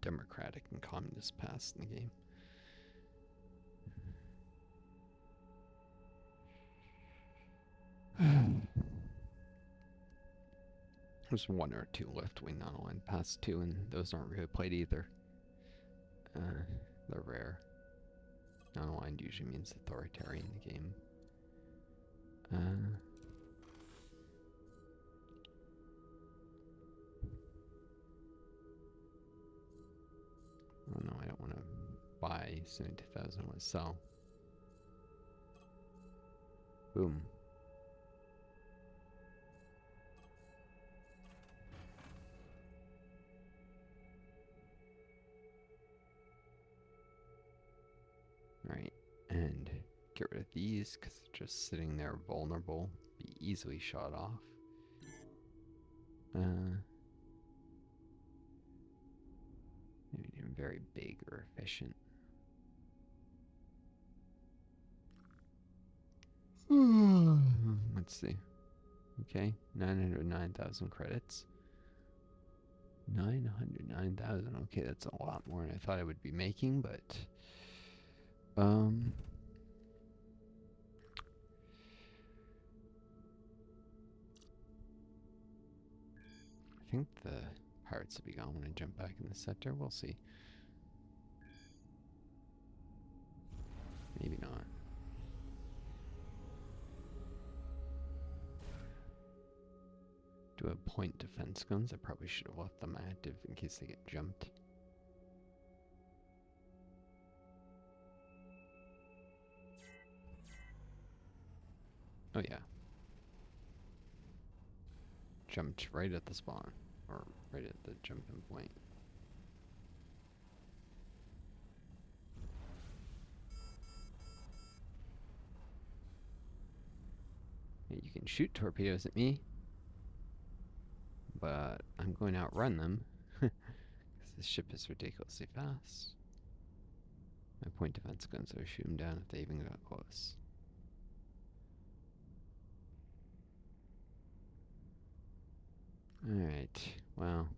democratic and communist paths in the game. There's 1 or 2 left-wing non-aligned paths too, and those aren't really played either. They're rare. Non-aligned usually means authoritarian in the game. I don't know, I don't want to buy 72,000, I want to sell. Boom. Alright, and get rid of these because they're just sitting there vulnerable, be easily shot off. Maybe even very big or efficient. Let's see. Okay, 909,000 credits. 909,000. Okay, that's a lot more than I thought I would be making, but I think the pirates will be gone when I jump back in the sector. We'll see. Maybe not. Do I have point defense guns? I probably should have left them active in case they get jumped. Oh yeah. Jumped right at the spawn, or right at the jumping point. You can shoot torpedoes at me, but I'm going to outrun them because this ship is ridiculously fast. My point defense guns will shoot them down if they even got close. Alright, well.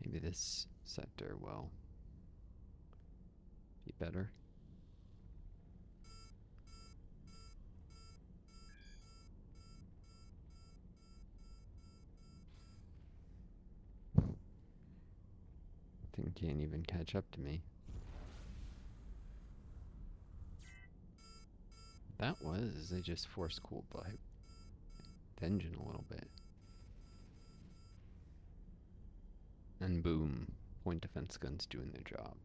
Maybe this sector will be better. Thing can't even catch up to me. That was, they just force cooled the engine a little bit. And boom, point defense guns doing their job.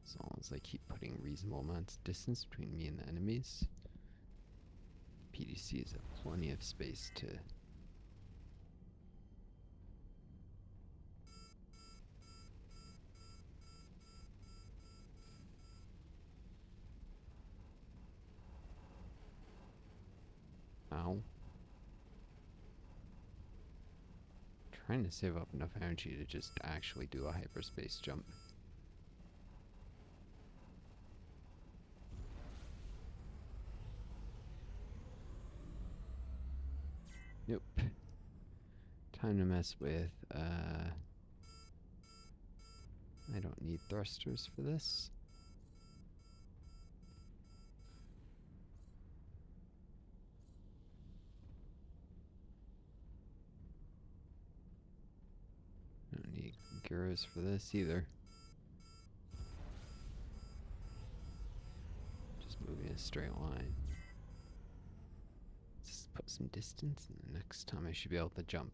As long as I keep putting reasonable amounts of distance between me and the enemies, PDCs have plenty of space to trying to save up enough energy to just actually do a hyperspace jump. Nope. Time to mess with, I don't need thrusters for this. Don't need gyros for this either. Just moving in a straight line. Just put some distance, and the next time I should be able to jump.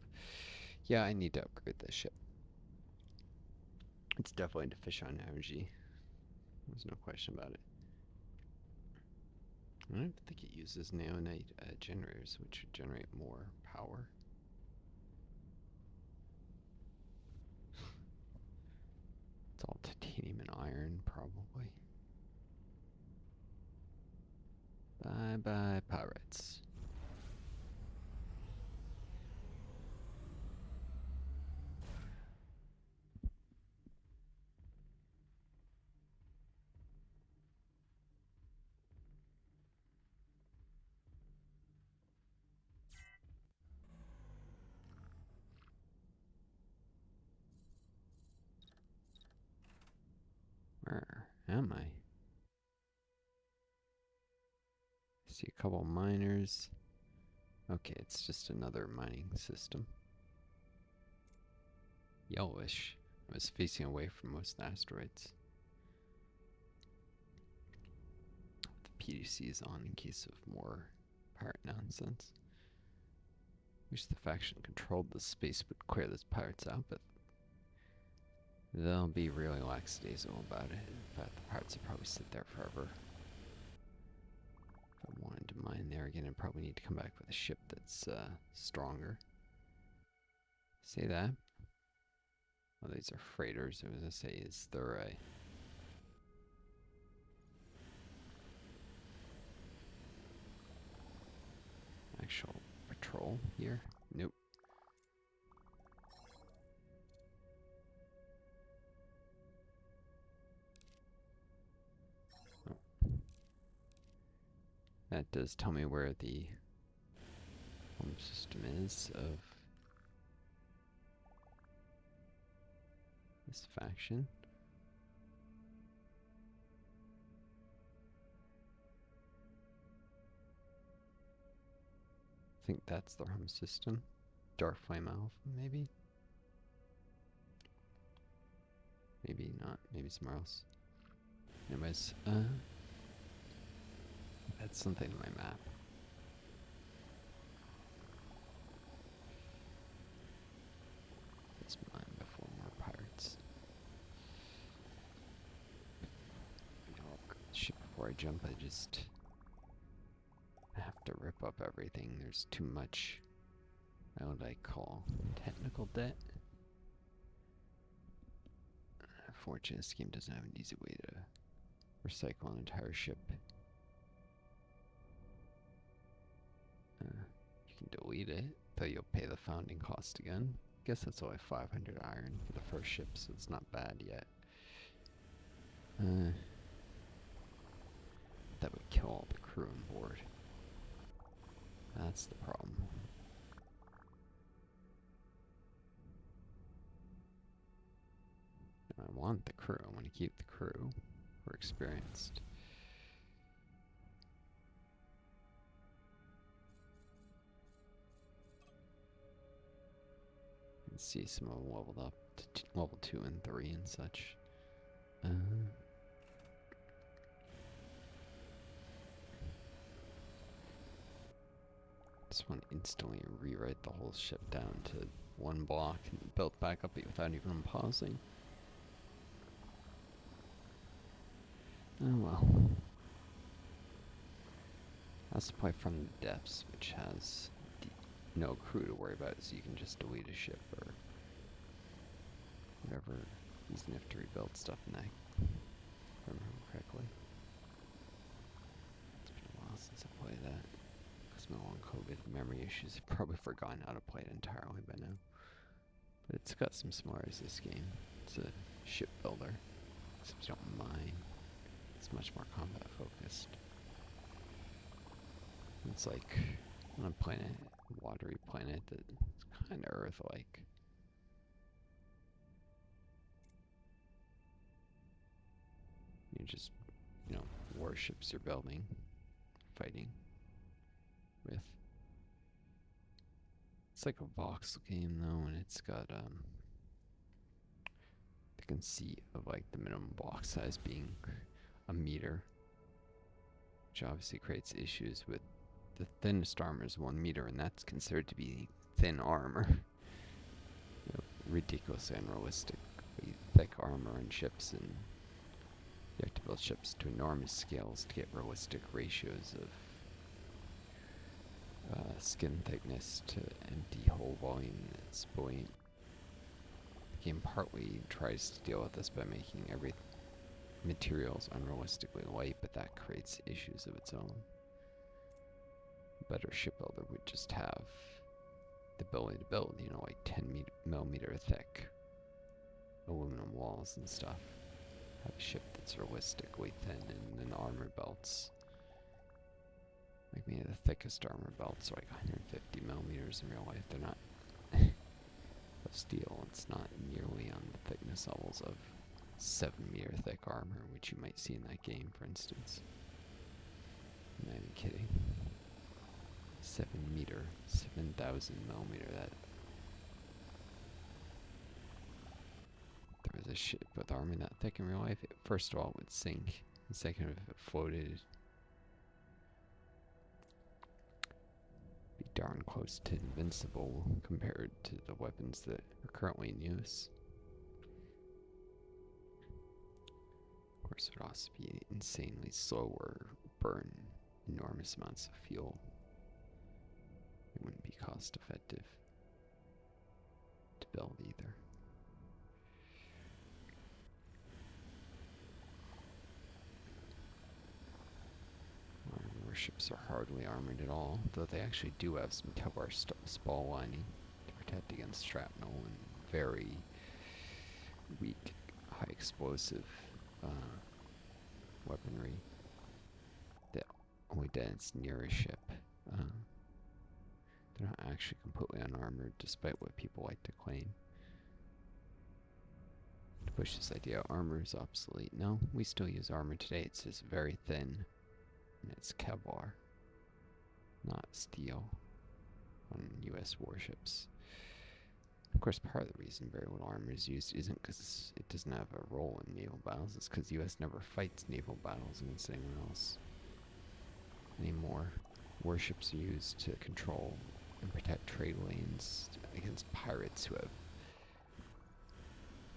Yeah, I need to upgrade this ship. It's definitely deficient on energy. There's no question about it. I don't think it uses Naonite generators, which would generate more power. It's all titanium and iron, probably. Bye-bye, pirates. Where am I? See a couple miners. Okay, it's just another mining system. Yellowish. I was facing away from most asteroids. The PDC is on in case of more pirate nonsense. Wish the faction controlled the space would clear those pirates out, but they'll be really lackadaisical about it. In fact, the pirates will probably sit there forever. If I wanted to mine there again, I'd probably need to come back with a ship that's stronger. Say that. Oh, these are freighters. I was gonna say, is there a actual patrol here? Nope. Oh. That does tell me where the home system is of this faction. I think that's the home system. Dark Flame Alpha, maybe? Maybe not. Maybe somewhere else. Anyways, that's something in my map. Let's mine before more pirates. I'll upgrade the ship before I jump. I just have to rip up everything. There's too much, what I call technical debt. Unfortunately, this game doesn't have an easy way to recycle an entire ship. You can delete it, but you'll pay the founding cost again. Guess that's only 500 iron for the first ship, so it's not bad yet. That would kill all the crew on board. That's the problem. I want the crew. I want to keep the crew. We're experienced. You can see some of them leveled up to level 2 and 3 and such. Just want to instantly rewrite the whole ship down to one block and build back up without even pausing. Oh well. That's the play from the depths, which has no crew to worry about, so you can just delete a ship or whatever. Easy enough to rebuild stuff in that, if I remember correctly. It's been a while since I played that. Because my long COVID memory issues, I've probably forgotten how to play it entirely by now. But it's got some similarities to this game. It's a ship builder, except you don't mine. It's much more combat focused. It's like on a planet, watery planet that's kind of Earth-like. You're just, warships you're building, fighting with. It's like a voxel game though, and it's got the conceit of like the minimum block size being a meter, which obviously creates issues with the thinnest armor is 1 meter, and that's considered to be thin armor. Ridiculously unrealistically thick armor on ships, and you have to build ships to enormous scales to get realistic ratios of skin thickness to empty hull volume. That's buoyant. The game partly tries to deal with this by making every materials unrealistically light, but that creates issues of its own. A better shipbuilder would just have the ability to build, like 10 millimeter thick aluminum walls and stuff. Have a ship that's realistically thin, and then armor belts. Like maybe the thickest armor belts are like 150 millimeters in real life. They're not of steel. It's not nearly on the thickness levels of 7-meter thick armor, which you might see in that game, for instance. I'm not even kidding. 7-meter, 7,000 millimeter. That there was a ship with armor that thick in real life. First of all, it would sink. And second, if it floated, be darn close to invincible compared to the weapons that are currently in use. Of course, it would also be insanely slow or burn enormous amounts of fuel. It wouldn't be cost effective to build either. Warships are hardly armored at all, though they actually do have some Towbar spall lining to protect against shrapnel and very weak, high explosive weaponry that only dents near a ship. They're not actually completely unarmored, despite what people like to claim. To push this idea, armor is obsolete. No, we still use armor today. It's just very thin, and it's Kevlar, not steel, on U.S. warships. Of course, part of the reason very little armor is used isn't because it doesn't have a role in naval battles. It's because the U.S. never fights naval battles against anyone else anymore. Warships are used to control and protect trade lanes against pirates who have,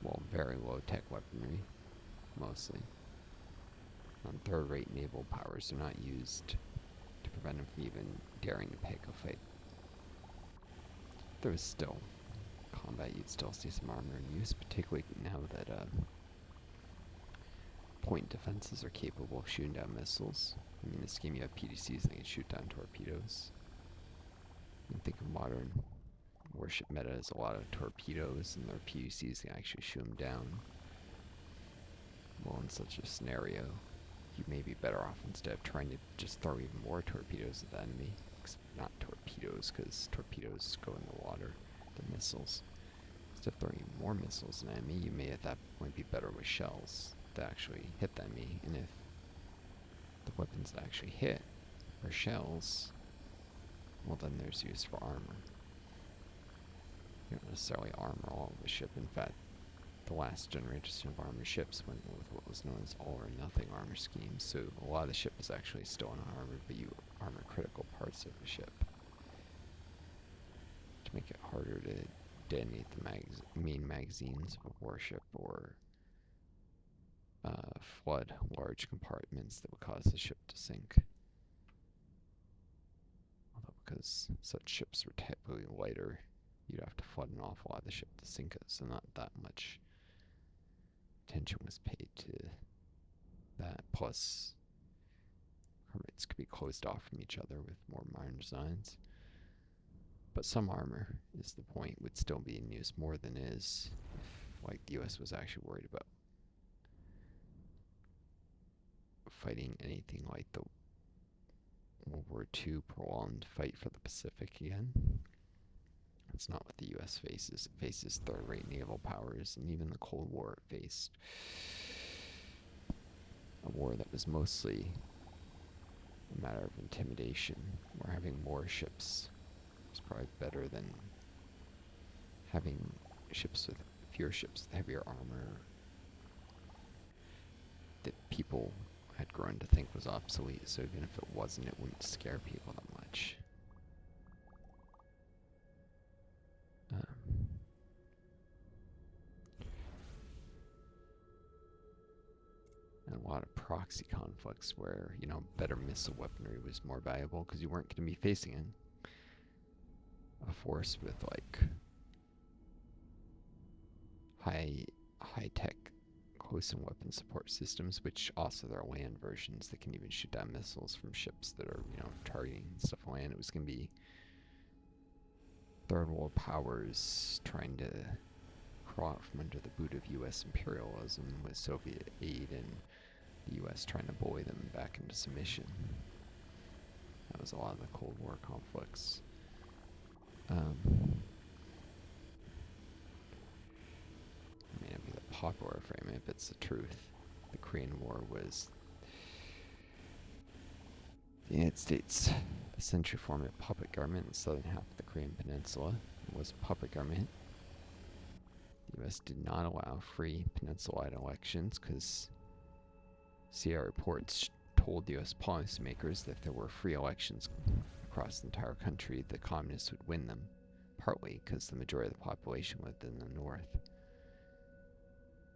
well, very low-tech weaponry, mostly. On third-rate naval powers, they're not used to prevent them from even daring to pick a fight. There is still combat, you'd still see some armor in use, particularly now that point defenses are capable of shooting down missiles. I mean, in this game you have PDCs that can shoot down torpedoes. You can think of modern warship meta as a lot of torpedoes, and their PDCs can actually shoot them down. Well, in such a scenario, you may be better off instead of trying to just throw even more torpedoes at the enemy. Not torpedoes, because torpedoes go in the water. The missiles. Instead of throwing more missiles at an enemy, you may at that point be better with shells that actually hit the enemy. And if the weapons that actually hit are shells, well, then there's use for armor. You don't necessarily armor all of the ship. In fact, the last generation of armor ships went with what was known as all or nothing armor schemes. So a lot of the ship is actually still unarmored, but you armor critical parts of the ship to make it harder to detonate the main magazines of a warship, or flood large compartments that would cause the ship to sink. Although because such ships were typically lighter, you'd have to flood an awful lot of the ship to sink it, so not that much attention was paid to that. Plus, compartments could be closed off from each other with more modern designs. But some armor, is the point, would still be in use more than is if, like, the US was actually worried about fighting anything like the World War II prolonged fight for the Pacific again. It's not what the U.S. faces. It faces third-rate naval powers, and even the Cold War it faced a war that was mostly a matter of intimidation, where having more ships was probably better than having ships with fewer ships with heavier armor that people had grown to think was obsolete, so even if it wasn't, it wouldn't scare people that much. And a lot of proxy conflicts where, you know, better missile weaponry was more valuable because you weren't going to be facing a force with like high-tech close-in weapon support systems, which also there are land versions that can even shoot down missiles from ships that are, you know, targeting stuff on land. It was going to be third world powers trying to crawl out from under the boot of U.S. imperialism with Soviet aid, and the U.S. trying to bully them back into submission. That was a lot of the Cold War conflicts. It may not be the popular framing, but it's the truth. The Korean War was the United States essentially formed a puppet government in the southern half of the Korean Peninsula. It was a puppet government. The U.S. did not allow free peninsula-wide elections because CIA reports told U.S. policymakers that if there were free elections across the entire country, the communists would win them, partly because the majority of the population lived in the north.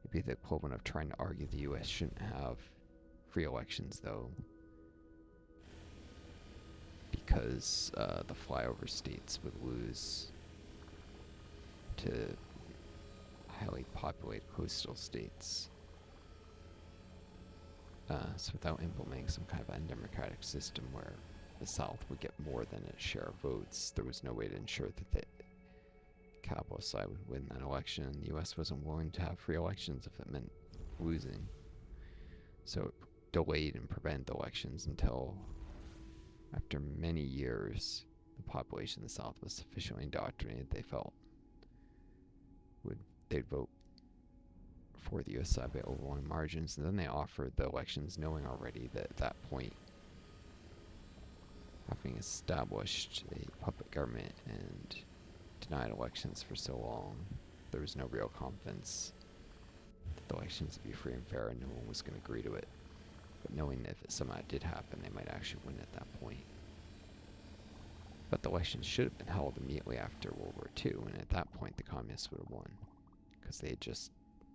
It'd be the equivalent of trying to argue the U.S. shouldn't have free elections, though, because the flyover states would lose to highly populated coastal states. So without implementing some kind of undemocratic system where the South would get more than its share of votes, there was no way to ensure that the capitalist side would win that election. The U.S. wasn't willing to have free elections if it meant losing. So it delayed and prevented elections until, after many years, the population in the South was sufficiently indoctrinated they felt they'd vote for the U.S. side by overwhelming margins, and then they offered the elections knowing already that at that point, having established a puppet government and denied elections for so long, there was no real confidence that the elections would be free and fair, and no one was going to agree to it. But knowing that if it somehow did happen, they might actually win at that point. But the elections should have been held immediately after World War II, and at that point the communists would have won, because they had just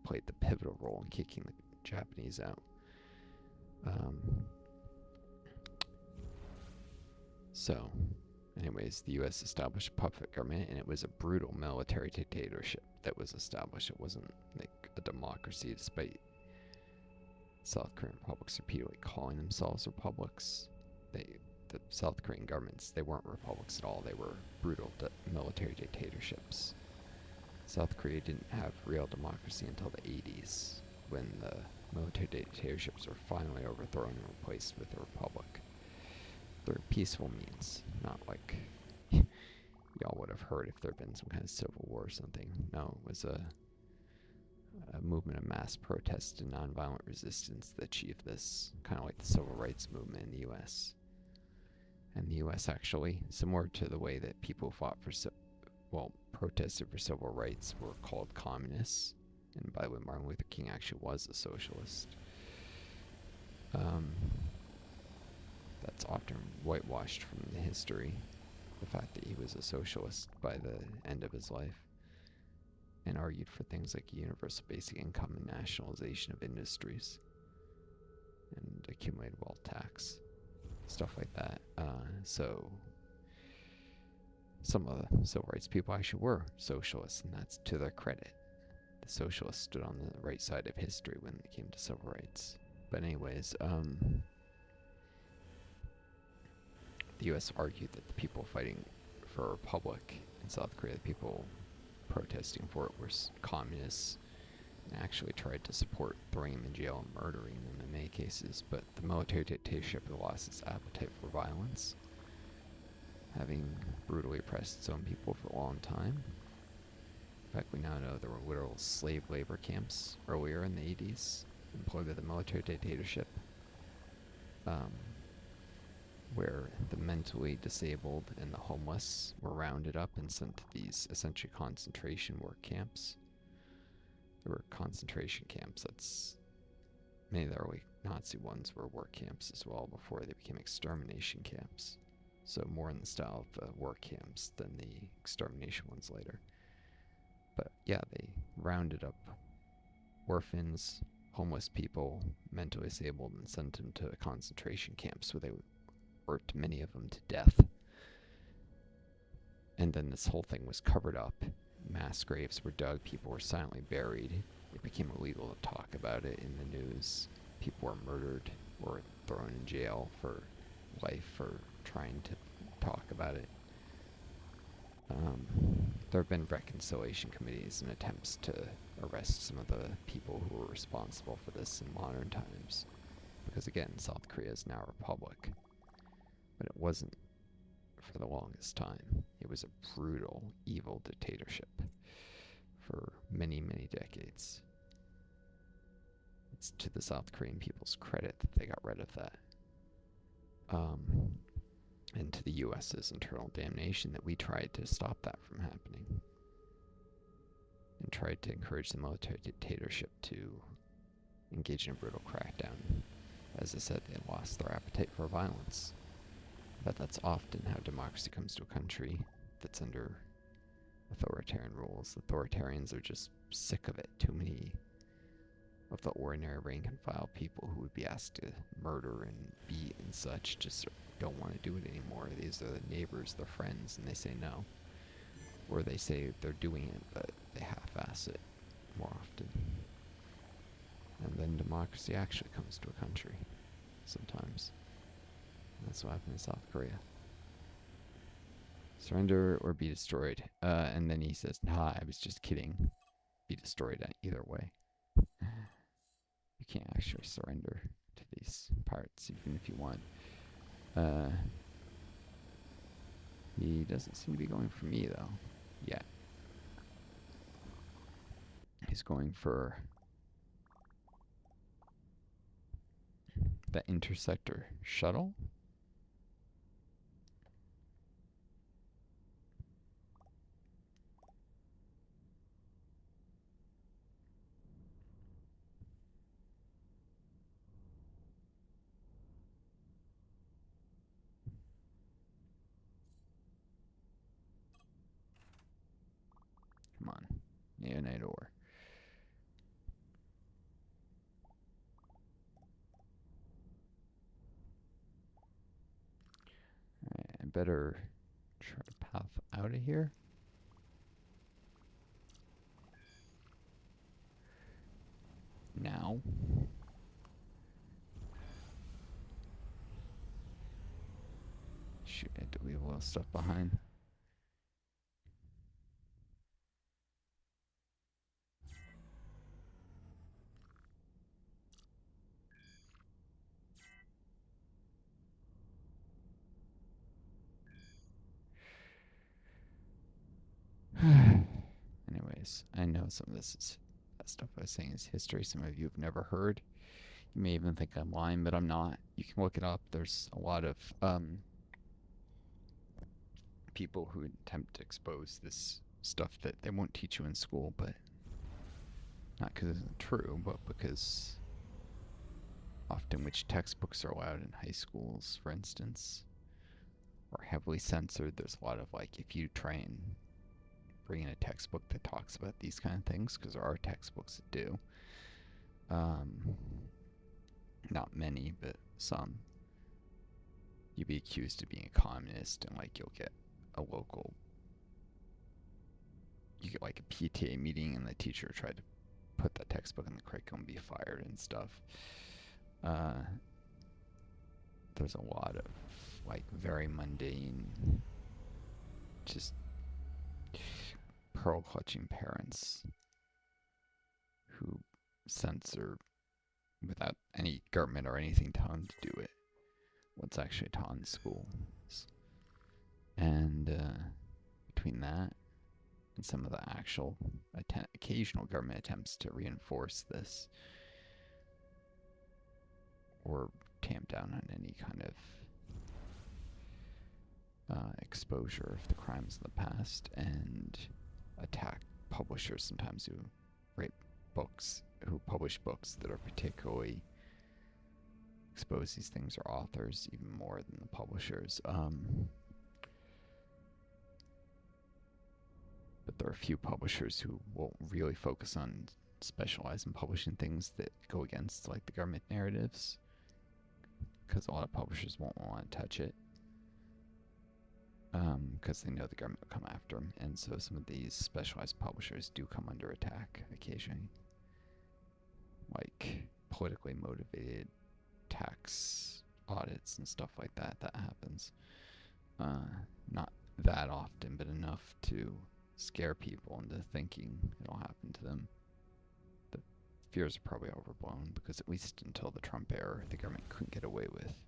played the pivotal role in kicking the Japanese out. So, anyways, the U.S. established a puppet government, and it was a brutal military dictatorship that was established. It wasn't like a democracy, despite South Korean republics repeatedly calling themselves republics. The South Korean governments, they weren't republics at all. They were brutal military dictatorships. South Korea didn't have real democracy until the 80s, when the military dictatorships were finally overthrown and replaced with a republic. Through peaceful means, not like y'all would have heard if there had been some kind of civil war or something. No, it was a movement of mass protest and nonviolent resistance that achieved this, kind of like the civil rights movement in the U.S. And the U.S. actually, similar to the way that people fought for protested for civil rights were called communists, and by the way, Martin Luther King actually was a socialist. That's often whitewashed from the history, the fact that he was a socialist by the end of his life, and argued for things like universal basic income and nationalization of industries, and accumulated wealth tax, stuff like that. So some of the civil rights people actually were socialists, and that's to their credit. The socialists stood on the right side of history when it came to civil rights. But anyways, the U.S. argued that the people fighting for a republic in South Korea, the people protesting for it, were communists, and actually tried to support throwing them in jail and murdering them in many cases, but the military dictatorship lost its appetite for violence, having brutally oppressed its own people for a long time. In fact, we now know there were literal slave labor camps earlier in the 80s employed by the military dictatorship, where the mentally disabled and the homeless were rounded up and sent to these essentially concentration work camps. There were concentration camps. Many of the early Nazi ones were work camps as well before they became extermination camps. So more in the style of the work camps than the extermination ones later. But yeah, they rounded up orphans, homeless people, mentally disabled, and sent them to concentration camps where they worked many of them to death. And then this whole thing was covered up. Mass graves were dug, people were silently buried. It became illegal to talk about it in the news. People were murdered or thrown in jail for life for trying to talk about it. There have been reconciliation committees and attempts to arrest some of the people who were responsible for this in modern times. Because again, South Korea is now a republic. But it wasn't for the longest time. It was a brutal, evil dictatorship for many, many decades. It's to the South Korean people's credit that they got rid of that. And to the US's internal damnation that we tried to stop that from happening. And tried to encourage the military dictatorship to engage in a brutal crackdown. As I said, they lost their appetite for violence. But that's often how democracy comes to a country that's under authoritarian rules. Authoritarians are just sick of it. Too many of the ordinary rank and file people who would be asked to murder and beat and such just don't want to do it anymore. These are the neighbors, their friends, and they say no. Or they say they're doing it, but they half-ass it more often. And then democracy actually comes to a country sometimes. That's what happened in South Korea. Surrender or be destroyed. And then he says, nah, I was just kidding. Be destroyed either way. You can't actually surrender to these parts, even if you want. He doesn't seem to be going for me, though, yet. He's going for the Interceptor shuttle. Come on, Naonite ore. Alright, I better try to path out of here. Now. Shoot, I had to leave a little stuff behind. Anyways, I know some of this is that stuff I was saying is history some of you have never heard. You may even think I'm lying, but I'm not. You can look it up. There's a lot of people who attempt to expose this stuff that they won't teach you in school, but not because it isn't true, but because often which textbooks are allowed in high schools, for instance, are heavily censored. There's a lot of if you try and bring in a textbook that talks about these kind of things, because there are textbooks that do. Not many, but some. You'd be accused of being a communist, and you'll get a local. You get a PTA meeting, and the teacher tried to put that textbook in the curriculum, be fired and stuff. There's a lot of very mundane, just pearl clutching parents who sense, or without any government or anything telling them to do it, what's actually taught in schools. And between that and some of the actual occasional government attempts to reinforce this or tamp down on any kind of exposure of the crimes of the past, and attack publishers sometimes who write books, who publish books that are particularly expose these things, or authors even more than the publishers. But there are a few publishers who will really focus on specialize in publishing things that go against like the government narratives, because a lot of publishers won't want to touch it, because they know the government will come after them. And so some of these specialized publishers do come under attack occasionally, like politically motivated tax audits and stuff like that. That happens. Not that often, but enough to scare people into thinking it'll happen to them. The fears are probably overblown, because at least until the Trump era, the government couldn't get away with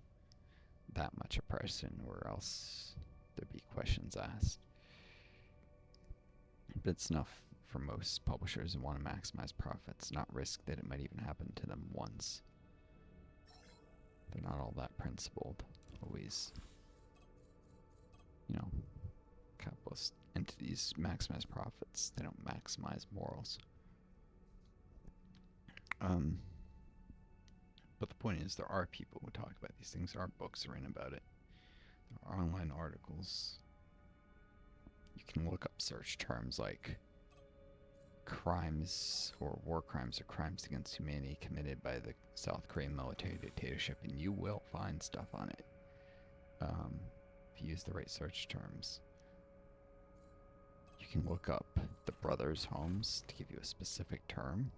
that much oppression, or else there'd be questions asked. But it's enough for most publishers who want to maximize profits, not risk that it might even happen to them once. They're not all that principled, always. You know, capitalist entities maximize profits, they don't maximize morals. But the point is, there are people who talk about these things. There are books written about it. There are online articles. You can look up search terms like crimes or war crimes or crimes against humanity committed by the South Korean military dictatorship, and you will find stuff on it if you use the right search terms. You can look up the brothers' homes to give you a specific term,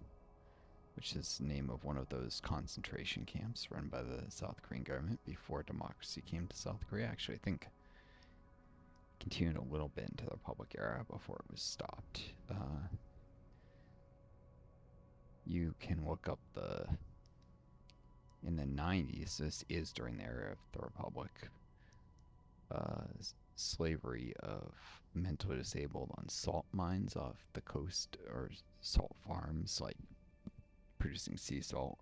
which is the name of one of those concentration camps run by the South Korean government before democracy came to South Korea. Actually, I think continued a little bit into the Republic era before it was stopped. You can look up in the 90s, this is during the era of the Republic, slavery of mentally disabled on salt mines off the coast, or salt farms, like producing sea salt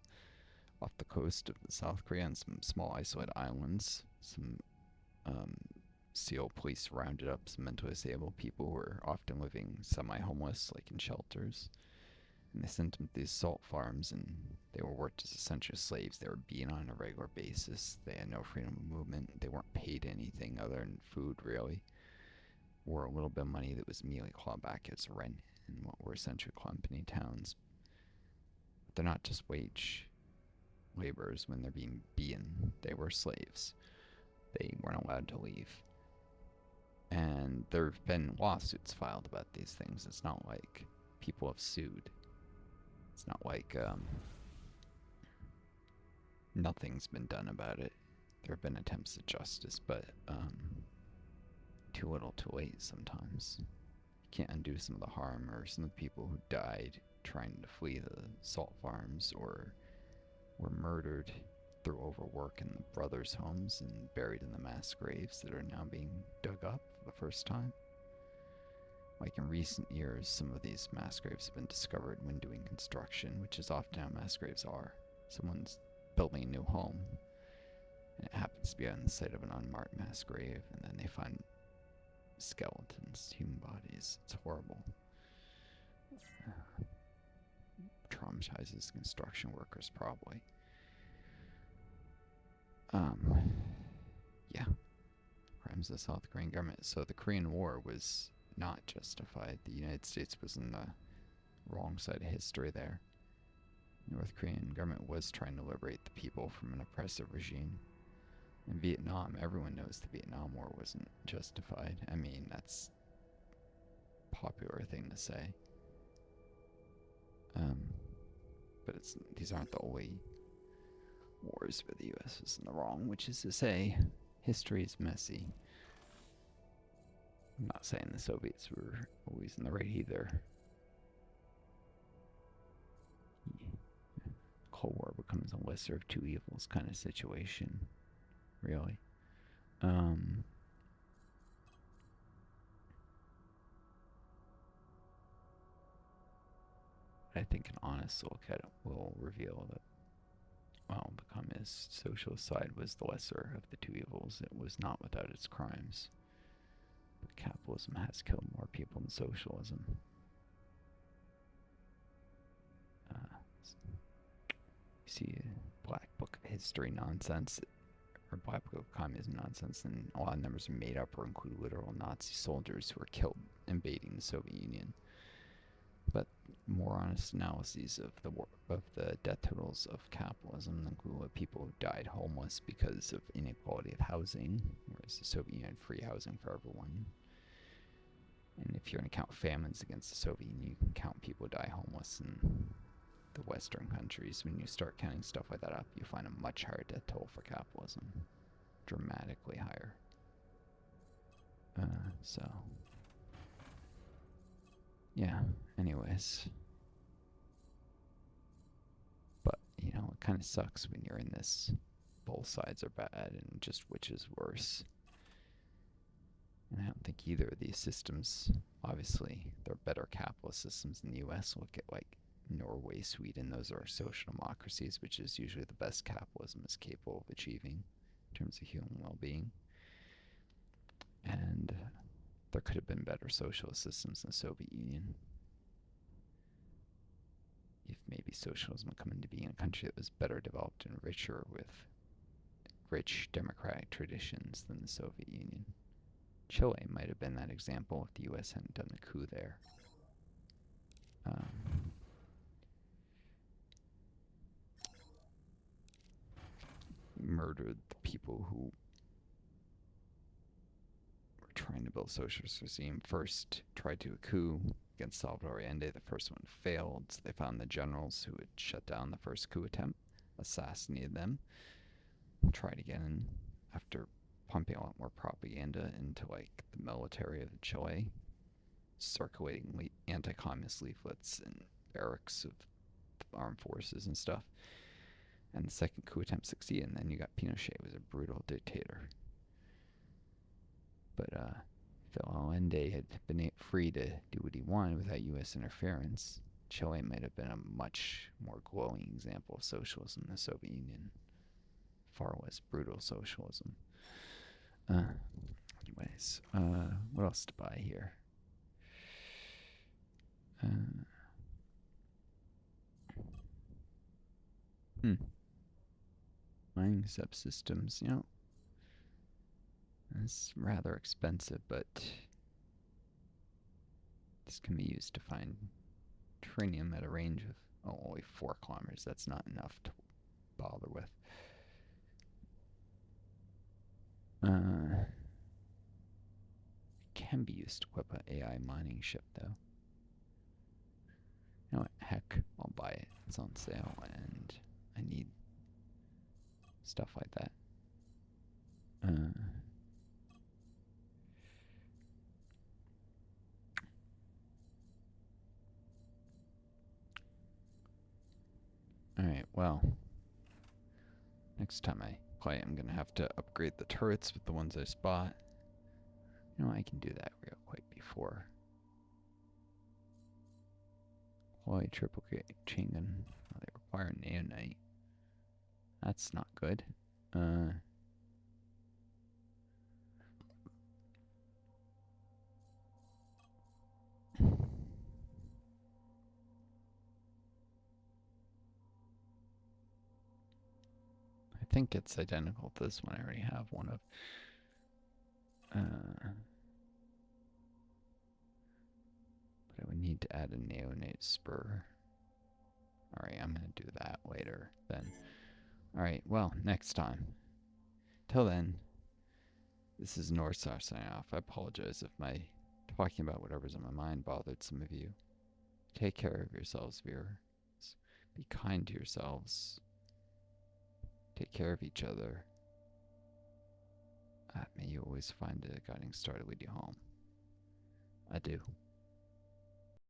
off the coast of the South Korea on some small isolated islands. Some SEAL police rounded up some mentally disabled people who were often living semi-homeless, like in shelters. And they sent them to these salt farms, and they were worked as essentially slaves. They were beaten on a regular basis. They had no freedom of movement. They weren't paid anything other than food, really, or a little bit of money that was immediately clawed back as rent in what were essentially company towns. But they're not just wage laborers when they're being beaten. They were slaves. They weren't allowed to leave. And there have been lawsuits filed about these things. It's not like people have sued. It's not like nothing's been done about it. There have been attempts at justice, but too little too late sometimes. You can't undo some of the harm, or some of the people who died trying to flee the salt farms, or were murdered through overwork in the brothers' homes and buried in the mass graves that are now being dug up for the first time. Like in recent years, some of these mass graves have been discovered when doing construction, which is often how mass graves are. Someone's building a new home, and it happens to be on the site of an unmarked mass grave, and then they find skeletons, human bodies. It's horrible. Traumatizes construction workers, probably. Yeah. Crimes of the South Korean government. So the Korean War was not justified. The United States was in the wrong side of history there. The North Korean government was trying to liberate the people from an oppressive regime. In Vietnam, everyone knows the Vietnam War wasn't justified. I mean, that's a popular thing to say. But these aren't the only wars where the U.S. was in the wrong, which is to say, history is messy. I'm not saying the Soviets were always in the right either. Cold War becomes a lesser of two evils kind of situation, really. I think an honest look at it will reveal that, well, the communist socialist side was the lesser of the two evils. It was not without its crimes. But capitalism has killed more people than socialism. You see Black Book of History nonsense, or Black Book of Communism nonsense, and a lot of numbers are made up or include literal Nazi soldiers who were killed invading the Soviet Union. But more honest analyses of the death totals of capitalism include people who died homeless because of inequality of housing, whereas the Soviet Union had free housing for everyone. And if you're going to count famines against the Soviet Union, you can count people who die homeless in the Western countries. When you start counting stuff like that up, you find a much higher death toll for capitalism, dramatically higher. So yeah, anyways. But, it kind of sucks when you're in this. Both sides are bad and just which is worse. And I don't think either of these systems, obviously, they're better capitalist systems in the US. Look at like Norway, Sweden, those are social democracies, which is usually the best capitalism is capable of achieving in terms of human well-being. And there could have been better socialist systems in the Soviet Union. If maybe socialism had come into being in a country that was better developed and richer with rich democratic traditions than the Soviet Union. Chile might have been that example if the US hadn't done the coup there. Murdered the people who were trying to build a socialist regime. First tried to do a coup against Salvador Allende. The first one failed. So they found the generals who had shut down the first coup attempt, assassinated them, tried again after pumping a lot more propaganda into like the military of Chile, circulating anti-communist leaflets in barracks of armed forces and stuff. And the second coup attempt succeeded, and then you got Pinochet, who was a brutal dictator. But if Allende had been free to do what he wanted without U.S. interference, Chile might have been a much more glowing example of socialism than the Soviet Union. Far less brutal socialism. Anyways, what else to buy here? Mining subsystems, it's rather expensive, but this can be used to find trinium at a range of only 4 kilometers. That's not enough to bother with. It can be used to equip an AI mining ship, though. You know what? Heck, I'll buy it. It's on sale, and I need stuff like that. Alright, well, next time I play, I'm going to have to upgrade the turrets with the ones I spot. I can do that real quick before. Holy triple chain gun. Oh, they require Naonite. That's not good. I think it's identical to this one. I already have one of. But I would need to add a Naonite spur. Alright, I'm going to do that later then. Alright, well, next time. Till then, this is Northstar signing off. I apologize if my talking about whatever's on my mind bothered some of you. Take care of yourselves, viewers. Be kind to yourselves. Take care of each other. May you always find a guiding star to lead you home. Adieu.